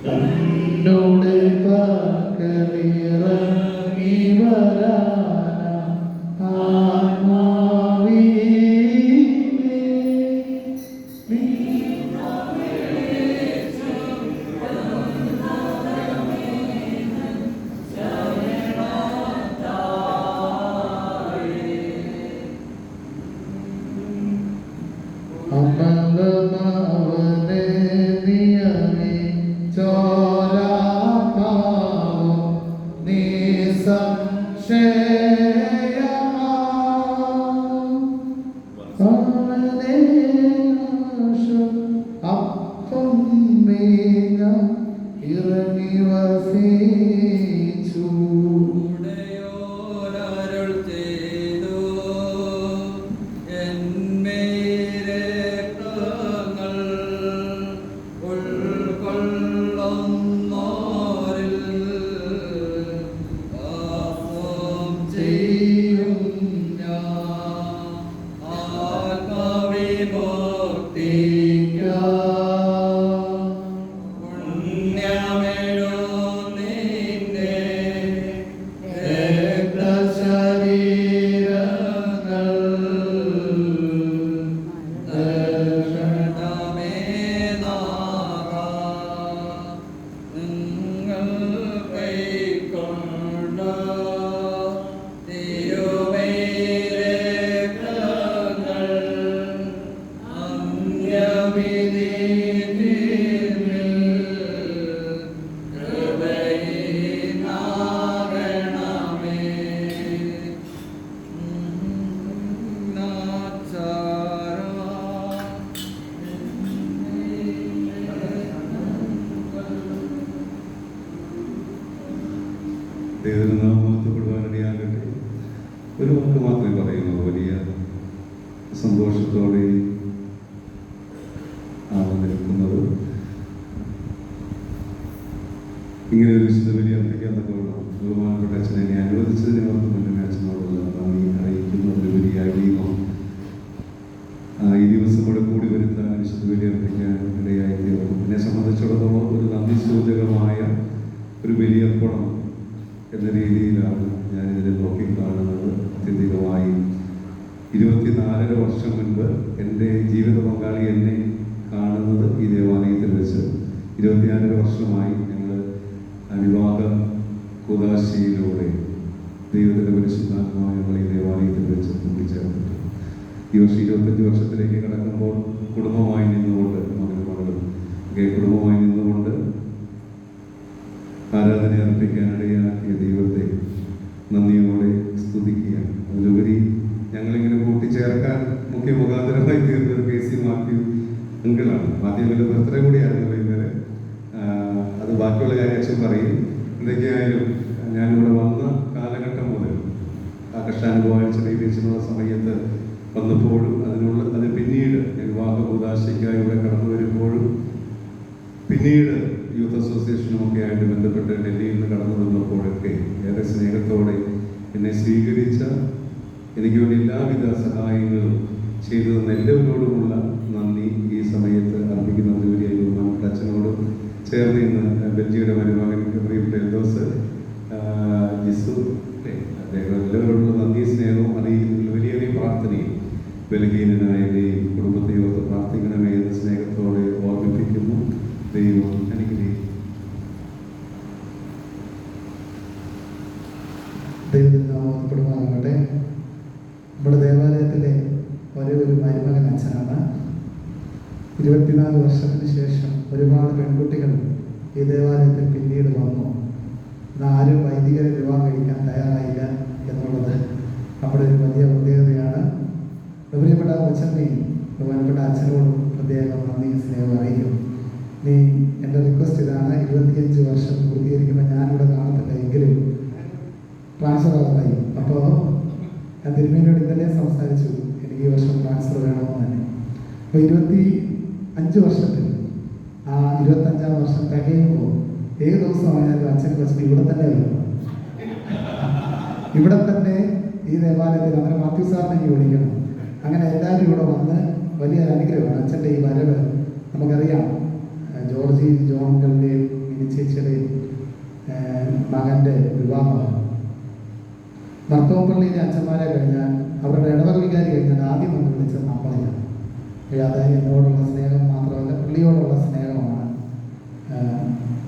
തന്നോട് പകലിറങ്ങി വരാന ആത്മാവീനേ അമലമവനെ നിയമി ചോരാമാവോ നിസംശയമാ അവനെ നാശം അപ്പം മീന ഇറങ്ങി വസിച്ചു ദൈവനാമത്തിൽപ്പെടുവാനിടയാകട്ടെ. ഒരു വാക്ക് മാത്രമേ പറയുന്നു. വലിയ സന്തോഷത്തോടെ ആണ് നിൽക്കുന്നത്. ഇങ്ങനെ ഒരു വിശുദ്ധ ബലി അർപ്പിക്കാൻ തക്കവണ്ണം ബഹുമാനപ്പെട്ട അച്ഛനെ എന്നെ അനുവദിച്ചതിനെ ഓർത്ത് മുന്നേ അച്ഛനോടുള്ള നന്ദി അറിയിക്കുന്ന ഒരു വലിയ അടിയമോ ഈ ദിവസം കൂടെ കൂടി വരുത്താൻ വിശുദ്ധ ബലി അർപ്പിക്കാൻ ഇടയായി തീർന്നു. എന്നെ സംബന്ധിച്ചിടത്തോളം ഒരു നന്ദി സൂചകമായ ഒരു ബലിയർപ്പണം എന്ന രീതിയിലാണ് ഞാനിതിനെ നോക്കിക്കാണുന്നത്. അത്യന്തികമായി 24 വർഷം മുൻപ് എൻ്റെ ജീവിത പങ്കാളി എന്നെ കാണുന്നത് ഈ ദേവാലയത്തിൽ വെച്ച് 24 വർഷമായി ഞങ്ങൾ വിവാഹ കൂദാശയിലൂടെ ദൈവത്തിൻ്റെ പരിശുദ്ധാത്മാവ് ഞങ്ങൾ ഈ ദേവാലയത്തിൽ വെച്ച് കൂട്ടിച്ചേർന്നിട്ട് ഈ വർഷം 25 വർഷത്തിലേക്ക് കടക്കുമ്പോൾ കുടുംബമായി നിന്നുകൊണ്ട് മകളും കുടുംബമായി നിന്നുകൊണ്ട് ആരാധന അർപ്പിക്കാനിടയാക്കിയ ദൈവത്തെ നന്ദിയോടെ സ്തുതിക്കുകയാണ്. അതിലുപരി ഞങ്ങളിങ്ങനെ കൂട്ടിച്ചേർക്കാൻ മുഖ്യ മുഖാന്തരമായി തീർന്നത് KC മാത്യു അങ്കിളാണ്. മാത്യുവിൻ്റെ ബർത്ത്ഡേ കൂടിയായിരുന്നല്ലോ ഇന്നലെ. അത് ബാക്കിയുള്ള കാര്യം അച്ഛൻ പറയും. എന്തൊക്കെയായാലും ഞാനിവിടെ വന്ന കാലഘട്ടം മുതൽ ആ കഷ്ടാനുഭവം ചെറിയ സമയത്ത് വന്നപ്പോഴും അത് പിന്നീട് വിവാഹ കൂദാശയ്ക്കായി ഇവിടെ കടന്നു വരുമ്പോഴും പിന്നീട് യൂത്ത് അസോസിയേഷനും ഒക്കെ ആയിട്ട് ബന്ധപ്പെട്ട് ഡൽഹിയിൽ നിന്ന് കടന്നു വന്നപ്പോഴൊക്കെ ഏറെ സ്നേഹത്തോടെ എന്നെ സ്വീകരിച്ച, എനിക്ക് വേണ്ടി എല്ലാവിധ സഹായങ്ങളും ചെയ്തു തന്ന എല്ലാവരോടുമുള്ള നന്ദി ഈ സമയത്ത് അർപ്പിക്കുന്ന ജോലിയായി ബഹുമാനപ്പെട്ട അച്ഛനോട് ചേർന്ന് ഇന്ന് ബെൽജിയുടെ മരുമകൻ പ്രിയപ്പെട്ട എൽദോസ് ജിസു അദ്ദേഹം എല്ലാവരോടുള്ള നന്ദി സ്നേഹവും അറിയിക്കുന്നതിൽ വലിയ പ്രാർത്ഥനയും ബലഹീനനായ കുടുംബത്തെ ഓർത്ത് പ്രാർത്ഥിക്കണമേ എന്ന് സ്നേഹത്തോടെ ഓർമ്മിപ്പിക്കുന്നു. ദൈവം അനുഗ്രഹിക്കും. ദൈവത്തിന് നാമപ്പെടുമാറാകട്ടെ. നമ്മുടെ ദേവാലയത്തിലെ ഒരേ ഒരു മരുമകൻ അച്ഛനാണ്. 24 വർഷത്തിന് ശേഷം ഒരുപാട് പെൺകുട്ടികൾ ഈ ദേവാലയത്തിൽ പിന്നീട് വന്നു. ആരും വൈദികരെ വിവാഹം കഴിക്കാൻ തയ്യാറായില്ല എന്നുള്ളത് നമ്മുടെ ഒരു വലിയ പ്രത്യേകതയാണ്. പ്രിയപ്പെട്ട കൊച്ചമ്മയും ബഹുമാനപ്പെട്ട അച്ഛനോടും പ്രത്യേകം നന്ദി സ്നേഹം അറിയിക്കും. നീ എൻ്റെ റിക്വസ്റ്റ് ഇതാണ്, 25 വർഷം പൂർത്തീകരിക്കുമ്പോൾ ഞാനിവിടെ കാണത്തില്ല എങ്കിലും ട്രാൻസ്ഫർ ആകായി. അപ്പോൾ ഞാൻ തിരുമേനിയോട് ഇന്നലെ സംസാരിച്ചു, എനിക്ക് ഈ വർഷം ട്രാൻസ്ഫർ വേണമെന്ന് തന്നെ. അപ്പോൾ 25 വർഷത്തിൽ ആ 25-ാം വർഷം തികയുമ്പോൾ ഏത് ദിവസമായാലും അച്ഛൻ കൊച്ചിന് ഇവിടെ തന്നെ വരണം. ഇവിടെ തന്നെ ഈ ദേവാലയത്തിൽ അങ്ങനെ മാത്യു സാറിനെ ഇനി വിളിക്കണം. അങ്ങനെ എല്ലാവരും ഇവിടെ വന്ന് വലിയൊരു അനുഗ്രഹമാണ് അച്ഛൻ്റെ ഈ വരവ്. നമുക്കറിയാം ജോർജി ജോൺകളുടെയും മിനിച്ചേച്ചിയുടെയും മകൻ്റെ വിവാഹമാണ്. മർത്തോപ്പള്ളിയിലെ അച്ഛന്മാരെ കഴിഞ്ഞാൽ അവരുടെ ഇടവകവികാരി കഴിഞ്ഞാൽ ആദ്യം വന്ന് വിളിച്ചത് നമ്മളെയാണ്. അതായത് എന്നോടുള്ള സ്നേഹം മാത്രമല്ല, പുള്ളിയോടുള്ള സ്നേഹമാണ്.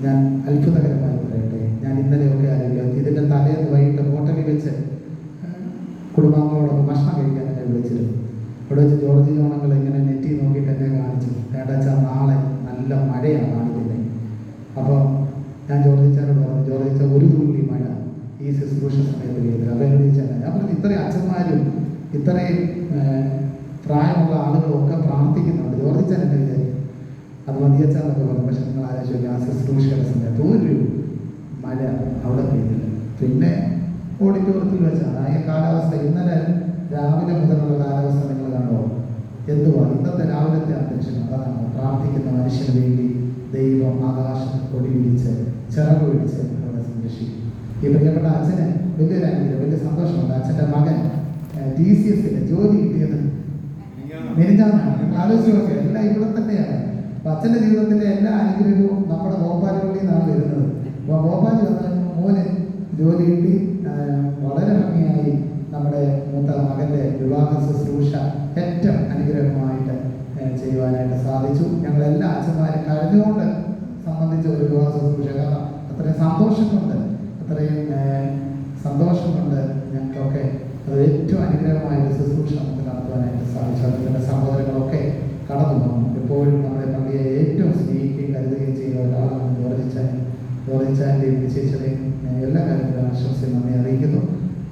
ഞാൻ അത്ഭുതകരമായി പറയട്ടെ, ഞാൻ ഇന്നലെയൊക്കെ ആലോചിക്കാം, ഇതിൻ്റെ തലേന്ന് വൈകിട്ട് ഹോട്ടലിൽ വെച്ച് കുടുംബാംഗങ്ങളോടൊപ്പം ഭക്ഷണം കഴിക്കാൻ എന്നെ വിളിച്ചിരുന്നു. ഇവിടെ വെച്ച് ജോർജി ജോണങ്ങൾ ഇങ്ങനെ നെറ്റി നോക്കിയിട്ട് എന്നെ കാണിച്ചു, വേണ്ടാച്ചാൽ നാളെ നല്ല മഴയാണ് കാണിക്കുന്നത്. അപ്പോൾ ഞാൻ ജോർജിച്ചാനോട് പറഞ്ഞു, ജോർജിച്ച ഒരു തുള്ളി മഴ ഈ ശുശ്രൂഷ സമയത്ത് ചെയ്തത്. അപ്പോൾ എന്നോട് ചോദിച്ചാൽ ഞാൻ പറഞ്ഞു, ഇത്രയും അച്ഛന്മാരും ഇത്രയും പ്രായമുള്ള ആളുകളും ഒക്കെ പ്രാർത്ഥിക്കുന്നുണ്ട്, ജോർജിച്ചാൻ എന്നെ വിചാരിക്കും അത് മതിയച്ചാന്നൊക്കെ പറഞ്ഞു. പക്ഷെ നിങ്ങൾ ആലോചിച്ചു, ആ ശുശ്രൂഷയുടെ സമയത്ത് ഒരു മഴ അവിടെ പെയ്തില്ല. പിന്നെ ഓഡിറ്റോറിയത്തിൽ വെച്ചാണ് ആ കാലാവസ്ഥ. ഇന്നലെ രാവിലെ മുതലുള്ള കാലാവസ്ഥ നിങ്ങൾ കാണുമോ? എന്തുവാ ഇന്നത്തെ രാവിലത്തെ അന്തരീക്ഷം? അതാണ് പ്രാർത്ഥിക്കുന്ന മനുഷ്യന് വേണ്ടി ദൈവം ആകാശത്ത് കൊടി വിരിച്ച് ചിറക് പിടിച്ച് അവിടെ സംരക്ഷിക്കും. ഈ പ്രിയപ്പെട്ട അച്ഛന് വലിയൊരു അനുഗ്രഹം, വലിയ സന്തോഷമുണ്ട്. അച്ഛൻ്റെ മകൻ TCS-ൽ ജോലി കിട്ടിയത് മെരിഞ്ഞാന്നാണ്. ആലോചിച്ച് നോക്കുക, എല്ലാം ഇവിടെ തന്നെയാണ്. അപ്പം അച്ഛൻ്റെ ജീവിതത്തിലെ എല്ലാ അനുഗ്രഹവും നമ്മുടെ ഭോപ്പാലുകളിൽ നിന്നാണ് വരുന്നത്. അപ്പോൾ ഭോപ്പാൽ വന്ന് മോന് ജോലി കിട്ടി. വളരെ ഭംഗിയായി നമ്മുടെ മൂത്ത മകൻ്റെ വിവാഹ ശുശ്രൂഷ ഏറ്റവും അനുഗ്രഹമായിട്ട് ചെയ്യുവാനായിട്ട് സാധിച്ചു. ഞങ്ങളെല്ലാ അച്ഛന്മാരും കരഞ്ഞുകൊണ്ട് സംബന്ധിച്ച ഒരു വിവാഹ ശുശ്രൂഷ. കാരണം അത്രയും സന്തോഷം കൊണ്ട് ഞങ്ങൾക്കൊക്കെ അത് ഏറ്റവും അനുഗ്രഹമായ ഒരു ശുശ്രൂഷ നമുക്ക് നടത്തുവാനായിട്ട് സാധിച്ചു. അതിൻ്റെ സഹോദരങ്ങളൊക്കെ കടന്നു പോകുന്നു. എപ്പോഴും നമ്മുടെ പള്ളിയെ ഏറ്റവും സ്നേഹിക്കുകയും കരുതുകയും ചെയ്യുന്ന ഒരാളാണ് ജോർജിച്ചാൻ്റെയും വിശേഷതയും എല്ലാ കാര്യത്തിലും ആശംസയും നന്ദി അറിയിക്കുന്നു.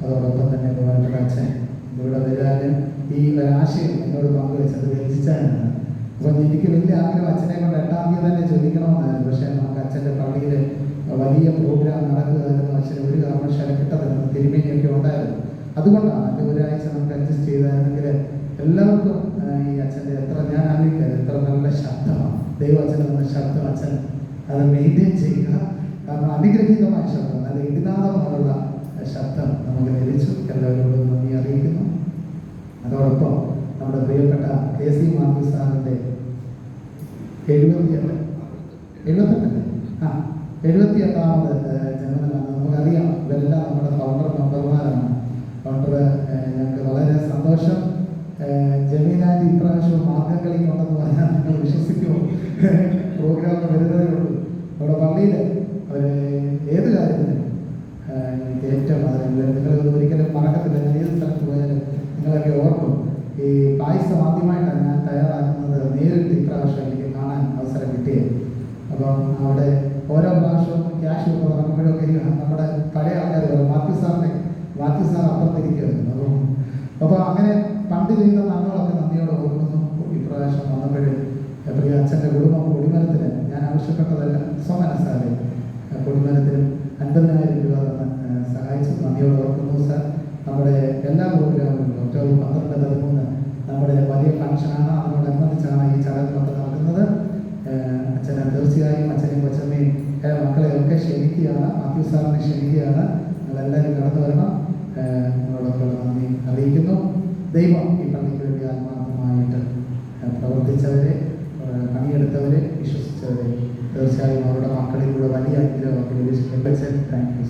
അതോടൊപ്പം തന്നെ ബഹുമാനപ്പെട്ട അച്ഛൻ ഇവിടെ വരാനും ഈ ഒരാശയം എന്നോട് പങ്കുവെച്ചത് രചിച്ചാനാണ്. അപ്പം എനിക്ക് വലിയ ആഗ്രഹം അച്ഛനെ കൊണ്ട് 8-ാം തീയതി തന്നെ ചോദിക്കണമെന്നായിരുന്നു. പക്ഷേ നമുക്ക് അച്ഛൻ്റെ പള്ളിയിൽ വലിയ പ്രോഗ്രാം നടക്കുകയായിരുന്നു. അച്ഛന് ഒരു കാരണവശാലും കിട്ടത്തില്ല, തിരുമേനിയൊക്കെ ഉണ്ടായിരുന്നു. അതുകൊണ്ടാണ് അതിൻ്റെ ഒരാഴ്ച നമുക്ക് അഡ്ജസ്റ്റ് ചെയ്തായിരുന്നെങ്കിൽ എല്ലാവർക്കും ഈ അച്ഛൻ്റെ ഞാൻ ആലോചിക്കാറ് എത്ര നല്ല ശബ്ദമാണ് ദൈവം അച്ഛന് തന്ന ശബ്ദം. അച്ഛൻ അത് മെയിൻറ്റെയിൻ ചെയ്യുക. കാരണം അനുഗ്രഹീതമായ ശബ്ദം, നല്ല ഇടിനാദമുള്ള ശബ്ദം നമുക്ക് ലഭിച്ചു. എല്ലാവരോടും നന്ദി അറിയിക്കുന്നു. അതോടൊപ്പം നമ്മുടെ പ്രിയപ്പെട്ട KC മാത്യു സാറിൻ്റെ 78ാമത് ജന്മദിനമാണ്. നമുക്കറിയാം ഇവരെല്ലാം നമ്മുടെ ഫൗണ്ടർ മെമ്പർമാരാണ്. ഫൗണ്ടർ ഞങ്ങൾക്ക് വളരെ സന്തോഷം. ജമീലാൻഡ് ഇപ്രാവശ്യം മാർഗം കളിക്കുണ്ടെന്ന് പറഞ്ഞാൽ നിങ്ങൾ വിശ്വസിക്കുമോ? പ്രോഗ്രാം വരുന്നതേ ഉള്ളൂ. അവിടെ പള്ളിയിൽ അവർ ഏത് കാര്യത്തിനും ഏറ്റവും നിങ്ങൾ ഒരിക്കലും മറക്കത്തില്ല. ഞാൻ ഏത് സ്ഥലത്ത് പോയാലും നിങ്ങളൊക്കെ ഓർക്കും. ഈ പായസം ആദ്യമായിട്ടാണ് ഞാൻ തയ്യാറാക്കുന്നത്. നേരിട്ട് ഇപ്രാവശ്യം എനിക്ക് കാണാൻ അവസരം കിട്ടിയത്. അപ്പം അവിടെ ഓരോ പ്രാവശ്യവും ക്യാഷ് ഒക്കെ ഇറങ്ങുമ്പോഴൊക്കെ നമ്മുടെ പഴയ ആൾക്കാർ പറയും, മാത്യു സാർ അപ്പുറത്തിരിക്കുമായിരുന്നു. അപ്പോൾ അങ്ങനെ പണ്ട് ചെയ്ത നന്മകളൊക്കെ നന്ദിയോടെ ഓർക്കുന്നു. ഇപ്രാവശ്യം വന്നപ്പോഴും പ്രിയ അച്ഛൻ്റെ കുടുംബം കൊടിമരത്തിന് ഞാൻ ആവശ്യപ്പെട്ടതല്ല, സ്വമനസ്സാലെ കൊടിമരത്തിനും 50,000 രൂപ തന്ന് സഹായിച്ചു. നന്ദിയോടെ ഓർക്കുന്നു സാർ. നമ്മുടെ എല്ലാ പ്രോഗ്രാമുകളും ഒക്ടോബർ 12-13 നമ്മുടെ വലിയ ഫംഗ്ഷനാണ്. അതിനോടനുബന്ധിച്ചാണ് ഈ ചടങ്ങുകളൊക്കെ നടക്കുന്നത്. അച്ഛനെ തീർച്ചയായും അച്ഛനെയും കൊച്ചമ്മയും മക്കളെയൊക്കെ ക്ഷണിക്കുകയാണ്. മാത്യു സാറിനെ ക്ഷണിക്കുകയാണ്. നിങ്ങളെല്ലാവരും കടന്നു വരണം. നിങ്ങളോടൊക്കെ നന്ദി അറിയിക്കുന്നു. ദൈവം ഈ പള്ളിക്ക് വേണ്ടി ആത്മാർത്ഥമായിട്ട് പ്രവർത്തിച്ചവരെ, പണിയെടുത്തവരെ, വിശ്വസിച്ചവരെ തീർച്ചയായും അവരുടെ മക്കളിലൂടെ വലിയ അനുഗ്രഹമൊക്കെ ലഭിച്ചിട്ടുണ്ട്. Thank you.